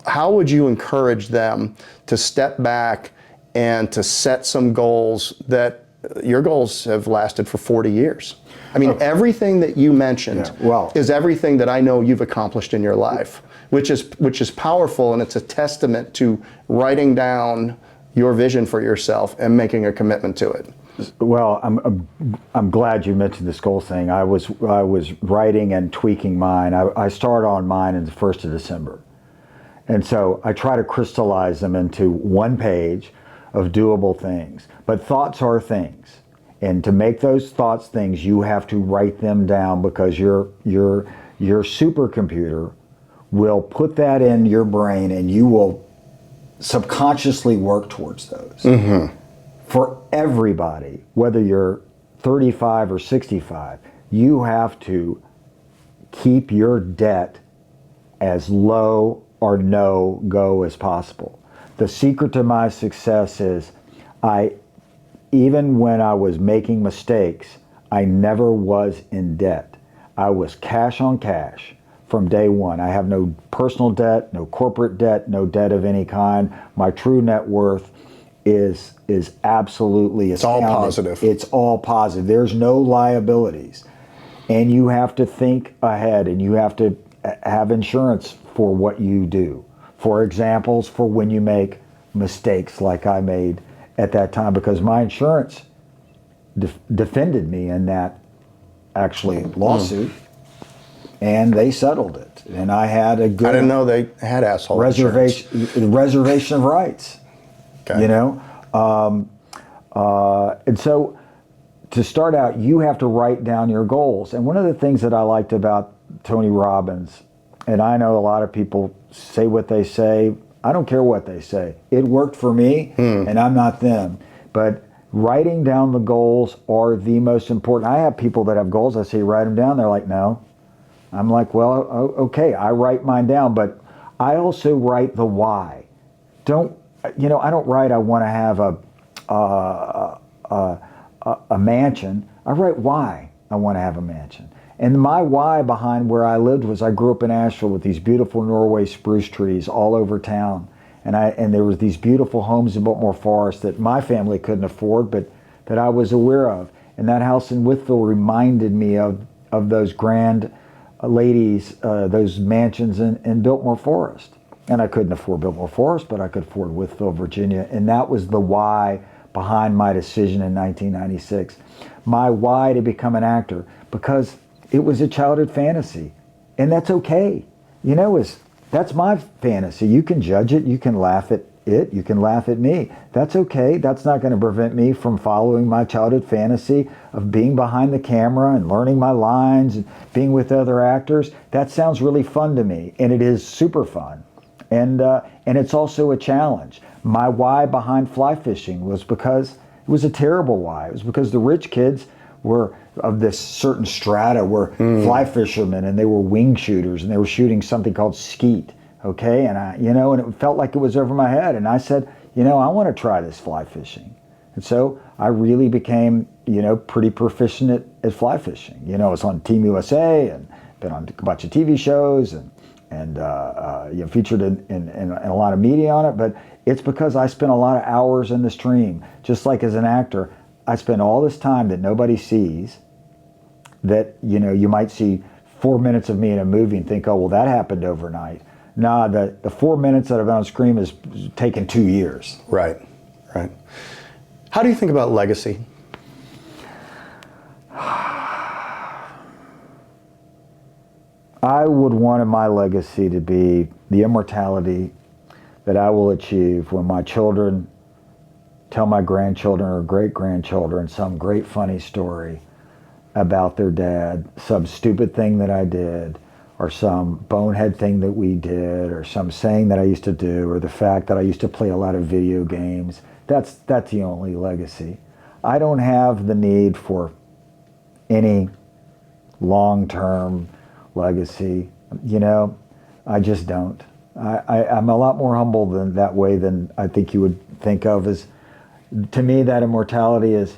how would you encourage them to step back and to set some goals that your goals have lasted for 40 years? I mean, everything that you mentioned is everything that I know you've accomplished in your life, which is powerful, and it's a testament to writing down your vision for yourself and making a commitment to it. Well, I'm glad you mentioned this goal thing. I was writing and tweaking mine. I start on mine in the 1st of December. And so I try to crystallize them into one page of doable things. But thoughts are things. And to make those thoughts things, you have to write them down, because your supercomputer will put that in your brain and you will subconsciously work towards those. Mm-hmm. For everybody, whether you're 35 or 65, you have to keep your debt as low or no go as possible. The secret to my success is even when I was making mistakes, I never was in debt. I was cash on cash from day one. I have no personal debt, no corporate debt, no debt of any kind. My true net worth is absolutely astounding. It's all positive. It's all positive. There's no liabilities. And you have to think ahead, and you have to have insurance for what you do. For examples, for when you make mistakes like I made at that time, because my insurance defended me in that lawsuit, and they settled it. And I had a good... I didn't know they had asshole reservation of rights. Okay. And so to start out, you have to write down your goals. And one of the things that I liked about Tony Robbins, and I know a lot of people say what they say, I don't care what they say. It worked for me, and I'm not them. But writing down the goals are the most important. I have people that have goals. I say, write them down. They're like, no. I'm like, well, okay, I write mine down, but I also write the why. I don't write I want to have a mansion. I write why I want to have a mansion. And my why behind where I lived was I grew up in Asheville with these beautiful Norway spruce trees all over town. And there was these beautiful homes in Biltmore Forest that my family couldn't afford, but that I was aware of. And that house in Wytheville reminded me of those grand ladies, those mansions in Biltmore Forest. And I couldn't afford Biltmore Forest, but I could afford Wytheville, Virginia. And that was the why behind my decision in 1996. My why to become an actor, because it was a childhood fantasy. And that's okay. That's my fantasy. You can judge it, you can laugh at it, you can laugh at me. That's okay. That's not going to prevent me from following my childhood fantasy of being behind the camera and learning my lines and being with other actors. That sounds really fun to me, and it is super fun. And it's also a challenge. My why behind fly fishing was because it was a terrible why. It was because the rich kids were of this certain strata were fly fishermen, and they were wing shooters, and they were shooting something called skeet. Okay, and and it felt like it was over my head. And I said, I want to try this fly fishing. And so I really became, pretty proficient at fly fishing. I was on Team USA and been on a bunch of TV shows and featured in a lot of media on it. But it's because I spent a lot of hours in the stream. Just like as an actor, I spend all this time that nobody sees, that, you might see 4 minutes of me in a movie and think, oh, well, that happened overnight. Nah, the 4 minutes that I've been on screen has taken 2 years. Right. How do you think about legacy? I would want my legacy to be the immortality that I will achieve when my children tell my grandchildren or great-grandchildren some great funny story about their dad, some stupid thing that I did, or some bonehead thing that we did, or some saying that I used to do, or the fact that I used to play a lot of video games. That's the only legacy. I don't have the need for any long-term legacy. You know, I just don't. I'm a lot more humble than that way than I think you would think of as, to me, that immortality is,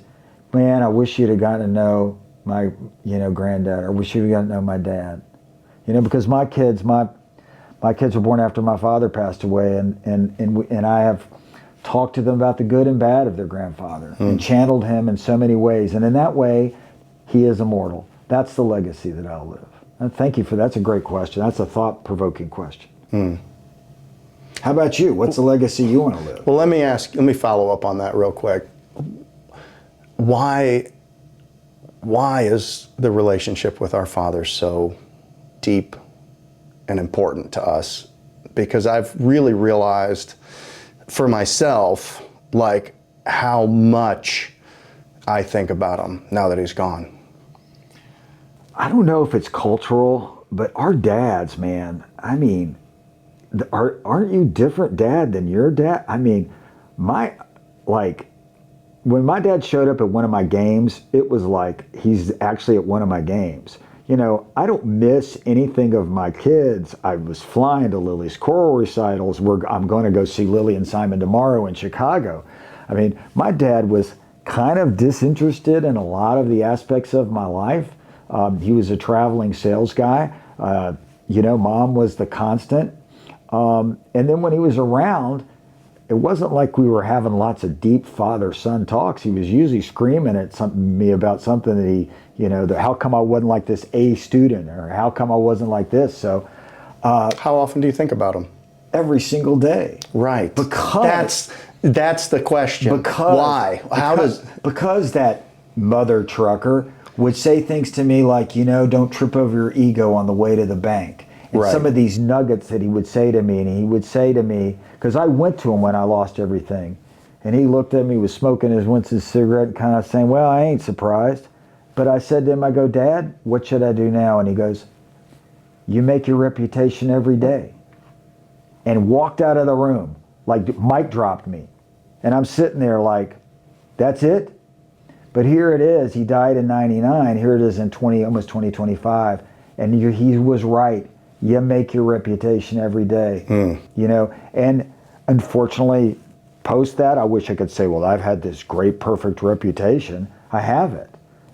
man, I wish you'd have gotten to know my, granddad, or I wish you'd have gotten to know my dad. Because my kids were born after my father passed away, and I have talked to them about the good and bad of their grandfather and channeled him in so many ways. And in that way, he is immortal. That's the legacy that I'll live. And thank you for that. That's a great question. That's a thought-provoking question. How about you? What's the legacy you want to live? Well, let me follow up on that real quick. Why is the relationship with our father so deep and important to us? Because I've really realized for myself, like, how much I think about him now that he's gone. I don't know if it's cultural, but our dads, man, I mean, aren't you different dad than your dad? I mean, when my dad showed up at one of my games, it was like he's actually at one of my games. I don't miss anything of my kids. I was flying to Lily's choral recitals where I'm going to go see Lily and Simon tomorrow in Chicago. I mean, my dad was kind of disinterested in a lot of the aspects of my life. He was a traveling sales guy. Mom was the constant. And then when he was around, it wasn't like we were having lots of deep father-son talks. He was usually screaming at me about something that he, how come I wasn't like this A student, or how come I wasn't like this. So, how often do you think about him? Every single day. Right. Because that's the question. Why? Because that mother trucker would say things to me like, don't trip over your ego on the way to the bank. And some of these nuggets that he would say to me, and he would say to me, because I went to him when I lost everything, and he looked at me, was smoking his cigarette, and kind of saying, well, I ain't surprised. But I said to him, I go, Dad, what should I do now? And he goes, you make your reputation every day. And walked out of the room, like mic dropped me. And I'm sitting there like, that's it? But here it is. He died in 99. Here it is in almost 2025. And he was right. You make your reputation every day. And unfortunately, post that, I wish I could say, well, I've had this great, perfect reputation. I have it.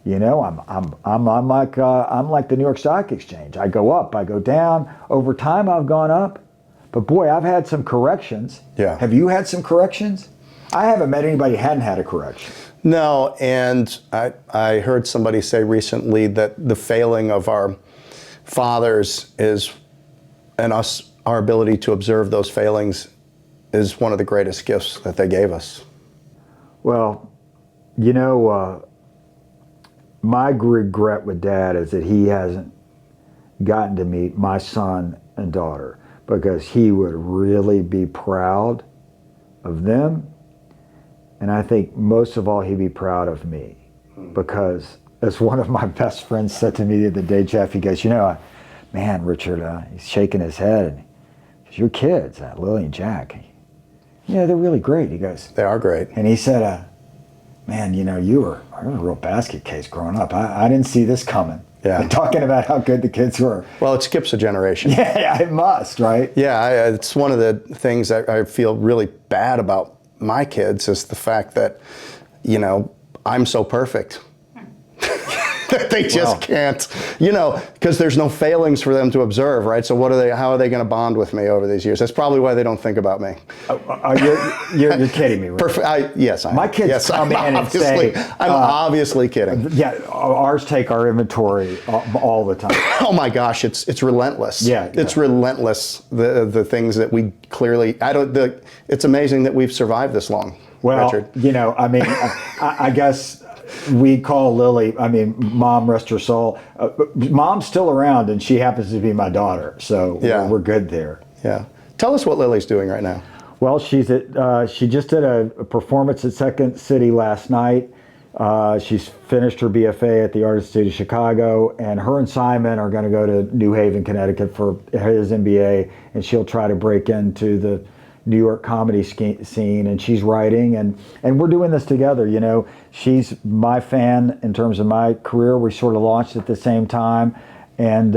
I'm like the New York Stock Exchange. I go up, I go down. Over time, I've gone up. But boy, I've had some corrections. Yeah. Have you had some corrections? I haven't met anybody who hadn't had a correction. No, and I heard somebody say recently that the failing of our fathers our ability to observe those failings is one of the greatest gifts that they gave us. Well, my regret with Dad is that he hasn't gotten to meet my son and daughter, because he would really be proud of them. And I think most of all, he'd be proud of me, because as one of my best friends said to me the other day, Jeff, he goes, man, Richard, he's shaking his head. And he goes, your kids, Lily and Jack, they're really great. He goes, they are great. And he said, man, you were a real basket case growing up. I didn't see this coming. Yeah. And talking about how good the kids were. Well, it skips a generation. Yeah, it must, right? Yeah, it's one of the things that I feel really bad about my kids is the fact that, I'm so perfect. That they just can't, because there's no failings for them to observe, right? So how are they going to bond with me over these years? That's probably why they don't think about me. You're kidding me, right? Yes, I am. My kids come in and say... I'm obviously kidding. Yeah, ours take our inventory all the time. Oh my gosh, it's relentless. Yeah. It's relentless, the things that we clearly... it's amazing that we've survived this long, Well, Richard. I guess... we call Lily, I mean, Mom, rest her soul. Mom's still around, and she happens to be my daughter, so Yeah. we're good there. Yeah. Tell us what Lily's doing right now. Well, she just did a performance at Second City last night. She's finished her BFA at the Art Institute of Chicago, and her and Simon are going to go to New Haven, Connecticut for his MBA, and she'll try to break into the New York comedy scene, and she's writing, and we're doing this together. You know, she's my fan in terms of my career. We sort of launched at the same time, and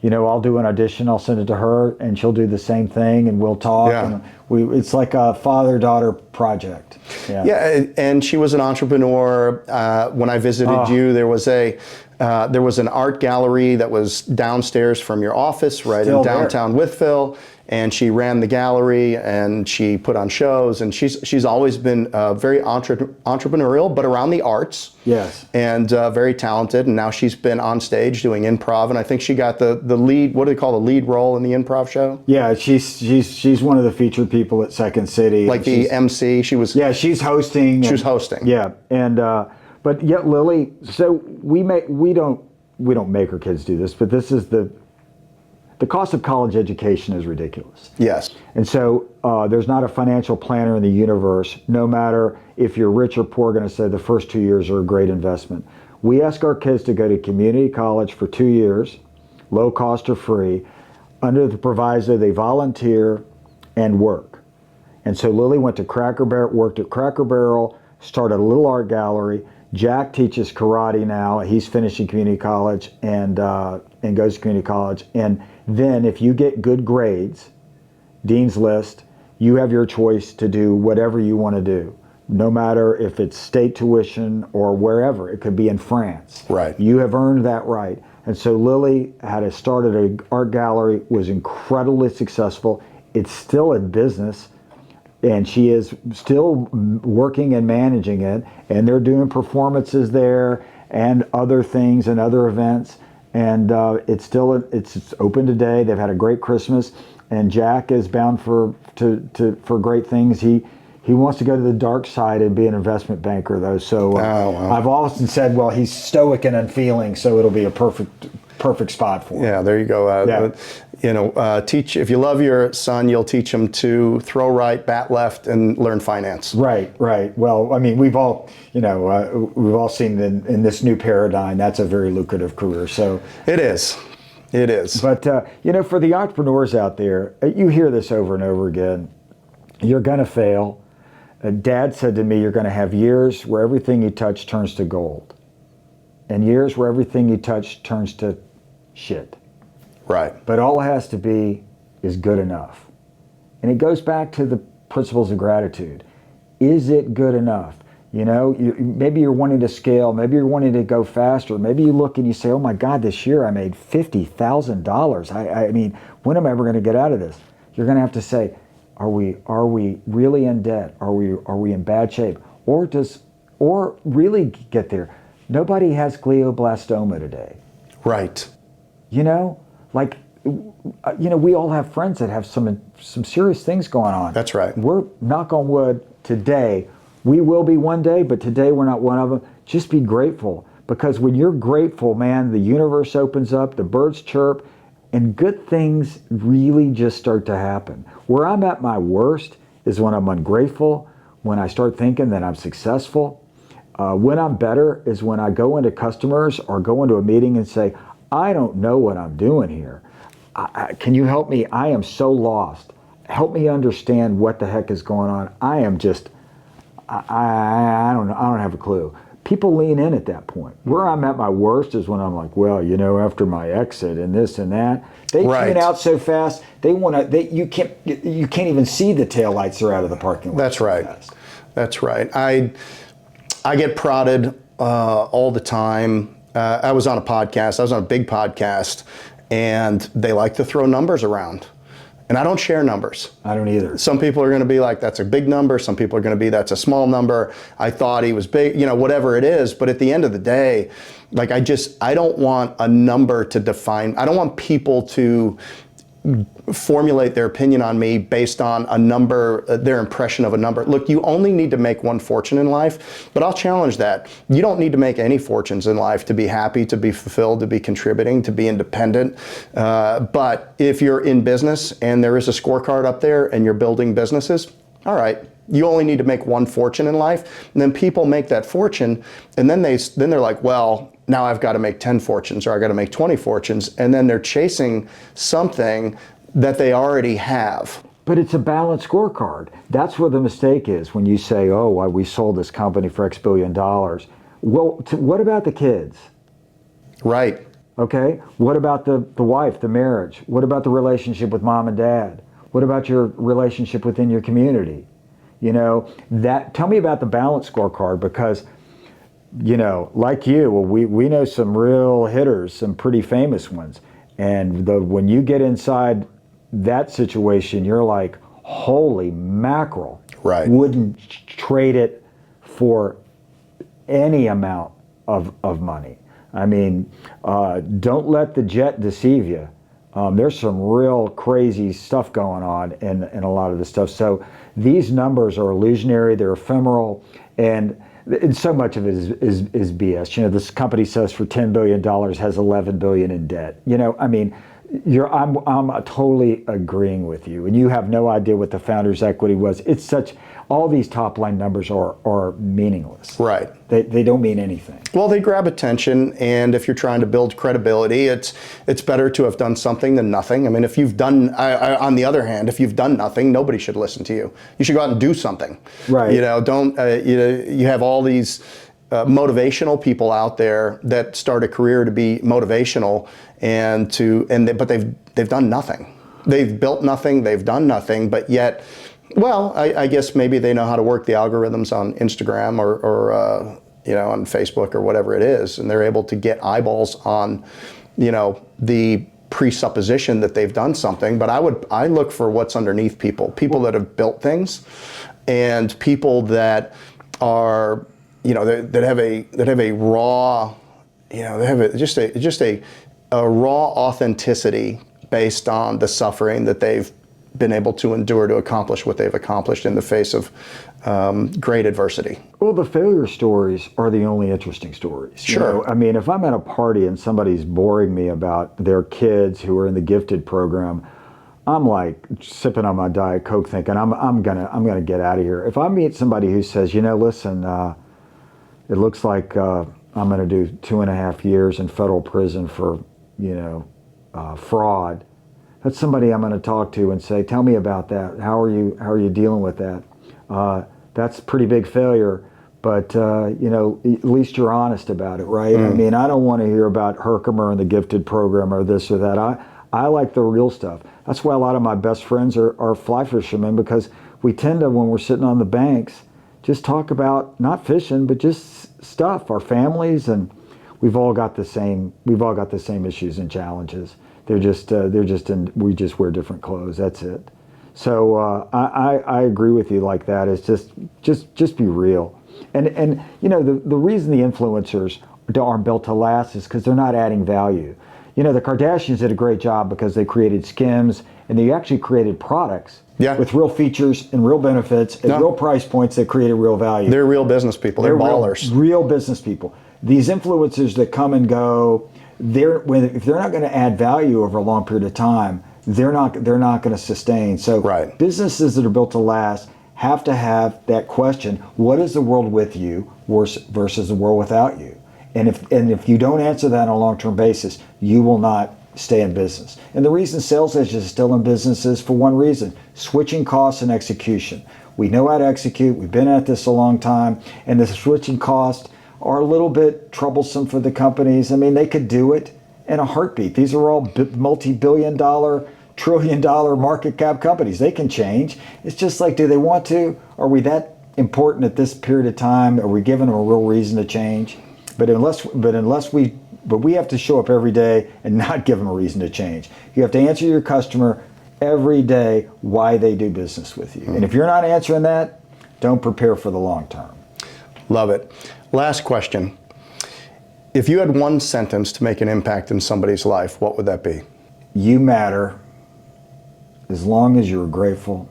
you know, I'll do an audition, I'll send it to her, and she'll do the same thing, and we'll talk. Yeah. And it's like a father-daughter project. Yeah, and she was an entrepreneur. When I visited you, there was an art gallery that was downstairs from your office, right Still in downtown Wytheville. And she ran the gallery, and she put on shows, and she's always been very entrepreneurial, but around the arts. Yes. And very talented. And now she's been on stage doing improv, and I think she got the lead. What do they call the lead role in the improv show? Yeah, she's one of the featured people at Second City. Like the MC. She was. Yeah, she's hosting. She was hosting. Yeah, and but yet Lily. So we don't make our kids do this, but this is the cost of college education is ridiculous. Yes. And so there's not a financial planner in the universe, no matter if you're rich or poor, going to say the first 2 years are a great investment. We ask our kids to go to community college for 2 years, low cost or free, under the proviso they volunteer and work. And so Lily went to worked at Cracker Barrel, started a little art gallery. Jack teaches karate now. He's finishing community college and goes to community college. And then if you get good grades, Dean's List, you have your choice to do whatever you want to do, no matter if it's state tuition or wherever. It could be in France. Right. You have earned that right. And so Lily started an art gallery, was incredibly successful. It's still in business, and she is still working and managing it, and they're doing performances there and other things and other events. And it's open today. They've had a great Christmas, and Jack is bound for great things. He wants to go to the dark side and be an investment banker, though. So I've often said, well, he's stoic and unfeeling, so it'll be a perfect spot for him. Yeah, there you go. Teach, if you love your son, you'll teach him to throw right, bat left, and learn finance. Right. Well, I mean, we've all seen in this new paradigm, that's a very lucrative career. So it is. But for the entrepreneurs out there, you hear this over and over again. You're going to fail. Dad said to me, you're going to have years where everything you touch turns to gold, and years where everything you touch turns to shit. Right. But all it has to be is good enough. And it goes back to the principles of gratitude. Is it good enough? Maybe you're wanting to scale. Maybe you're wanting to go faster. Maybe you look and you say, oh my God, this year I made $50,000. I mean, when am I ever going to get out of this? You're going to have to say, are we really in debt? Are we in bad shape? Or really get there? Nobody has glioblastoma today. Right. We all have friends that have some serious things going on. That's right. We're, knock on wood, today, we will be one day, but today we're not one of them. Just be grateful, because when you're grateful, man, the universe opens up, the birds chirp, and good things really just start to happen. Where I'm at my worst is when I'm ungrateful, when I start thinking that I'm successful. When I'm better is when I go into customers or go into a meeting and say, I don't know what I'm doing here. Can you help me? I am so lost. Help me understand what the heck is going on. I am just, I don't know. I don't have a clue. People lean in at that point. Where I'm at my worst is when I'm like, well, after my exit and this and that, they tune out so fast. You can't even see the taillights are out of the parking lot. That's right. Fast. That's right. I get prodded all the time. I was on a podcast. I was on a big podcast, and they like to throw numbers around. And I don't share numbers. I don't either. Some people are going to be like, that's a big number. Some people are going to be, that's a small number. I thought he was big, whatever it is. But at the end of the day, I don't want a number to define. I don't want people to formulate their opinion on me based on a number, their impression of a number. Look, you only need to make one fortune in life, but I'll challenge that. You don't need to make any fortunes in life to be happy, to be fulfilled, to be contributing, to be independent. But if you're in business and there is a scorecard up there and you're building businesses, all right, you only need to make one fortune in life. And then people make that fortune, and then they're like, well, now I've got to make 10 fortunes, or I got to make 20 fortunes, and then they're chasing something that they already have. But it's a balanced scorecard. That's where the mistake is when you say, oh, well, we sold this company for X billion dollars. Well, what about the kids? Right. Okay. What about the wife, the marriage? What about the relationship with mom and dad? What about your relationship within your community? You know, tell me about the balanced scorecard, because, you know, like you, well, we know some real hitters, some pretty famous ones. And when you get inside that situation, you're like, holy mackerel. Right. Wouldn't trade it for any amount of money. I mean, don't let the jet deceive you. There's some real crazy stuff going on in a lot of this stuff. So these numbers are illusionary, they're ephemeral, and so much of it is BS. You know, this company says for $10 billion has $11 billion in debt. You know, I mean, I'm totally agreeing with you, and you have no idea what the founder's equity was. It's all these top line numbers are meaningless. Right. They don't mean anything. Well, they grab attention, and if you're trying to build credibility, it's better to have done something than nothing. I mean, if you've done, on the other hand, if you've done nothing, nobody should listen to you. You should go out and do something. Right. You know, don't, you have all these motivational people out there that start a career to be motivational, but they've done nothing. They've built nothing, they've done nothing, but yet, well, I guess maybe they know how to work the algorithms on Instagram or on Facebook or whatever it is, and they're able to get eyeballs on, the presupposition that they've done something. But I look for what's underneath people that have built things, and people that are, that have a raw, they have just a raw authenticity based on the suffering that they've been able to endure to accomplish what they've accomplished in the face of great adversity. Well, the failure stories are the only interesting stories. Sure. I mean, if I'm at a party and somebody's boring me about their kids who are in the gifted program, I'm like sipping on my Diet Coke thinking, I'm gonna get out of here. If I meet somebody who says, listen, it looks like I'm gonna do 2.5 years in federal prison for, fraud, that's somebody I'm going to talk to and say, tell me about that. How are you dealing with that? That's a pretty big failure, but at least you're honest about it, right? I mean, I don't want to hear about Herkimer and the gifted program or this or that. I like the real stuff. That's why a lot of my best friends are fly fishermen, because we tend to, when we're sitting on the banks, just talk about not fishing, but just stuff, our families, and we've all got the same issues and challenges. We just wear different clothes. That's it. So I agree with you like that. It's just be real. And the reason the influencers aren't built to last is because they're not adding value. The Kardashians did a great job because they created Skims, and they actually created products with real features and real benefits at real price points that created real value. They're real business people. They're ballers. Real business people. These influencers that come and go, if they're not going to add value over a long period of time, they're not going to sustain. So businesses that are built to last have to have that question: what is the world with you versus the world without you? And if you don't answer that on a long-term basis, you will not stay in business. And the reason sales agents are still in business is for one reason: switching costs and execution. We know how to execute. We've been at this a long time, and the switching costs are a little bit troublesome for the companies. I mean, they could do it in a heartbeat. These are all multi-billion-dollar, trillion-dollar market cap companies. They can change. It's just like, do they want to? Are we that important at this period of time? Are we giving them a real reason to change? But we have to show up every day and not give them a reason to change. You have to answer your customer every day why they do business with you. And if you're not answering that, don't prepare for the long term. Love it. Last question. If you had one sentence to make an impact in somebody's life, what would that be? You matter, as long as you're grateful,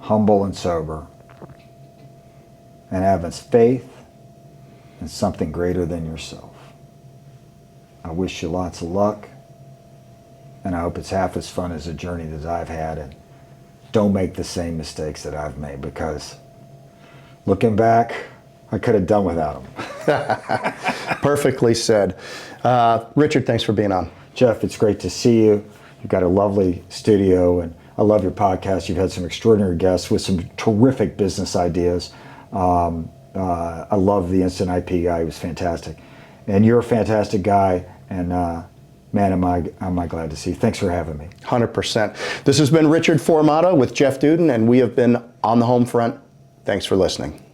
humble and sober, and having faith in something greater than yourself. I wish you lots of luck, and I hope it's half as fun as a journey that I've had, and don't make the same mistakes that I've made, because looking back, I could have done without them. Perfectly said. Richard, thanks for being on. Jeff, it's great to see you. You've got a lovely studio, and I love your podcast. You've had some extraordinary guests with some terrific business ideas. I love the Instant IP guy. He was fantastic. And you're a fantastic guy, and man, am I glad to see you. Thanks for having me. 100%. This has been Richard Formato with Jeff Dudan, and we have been on the Homefront. Thanks for listening.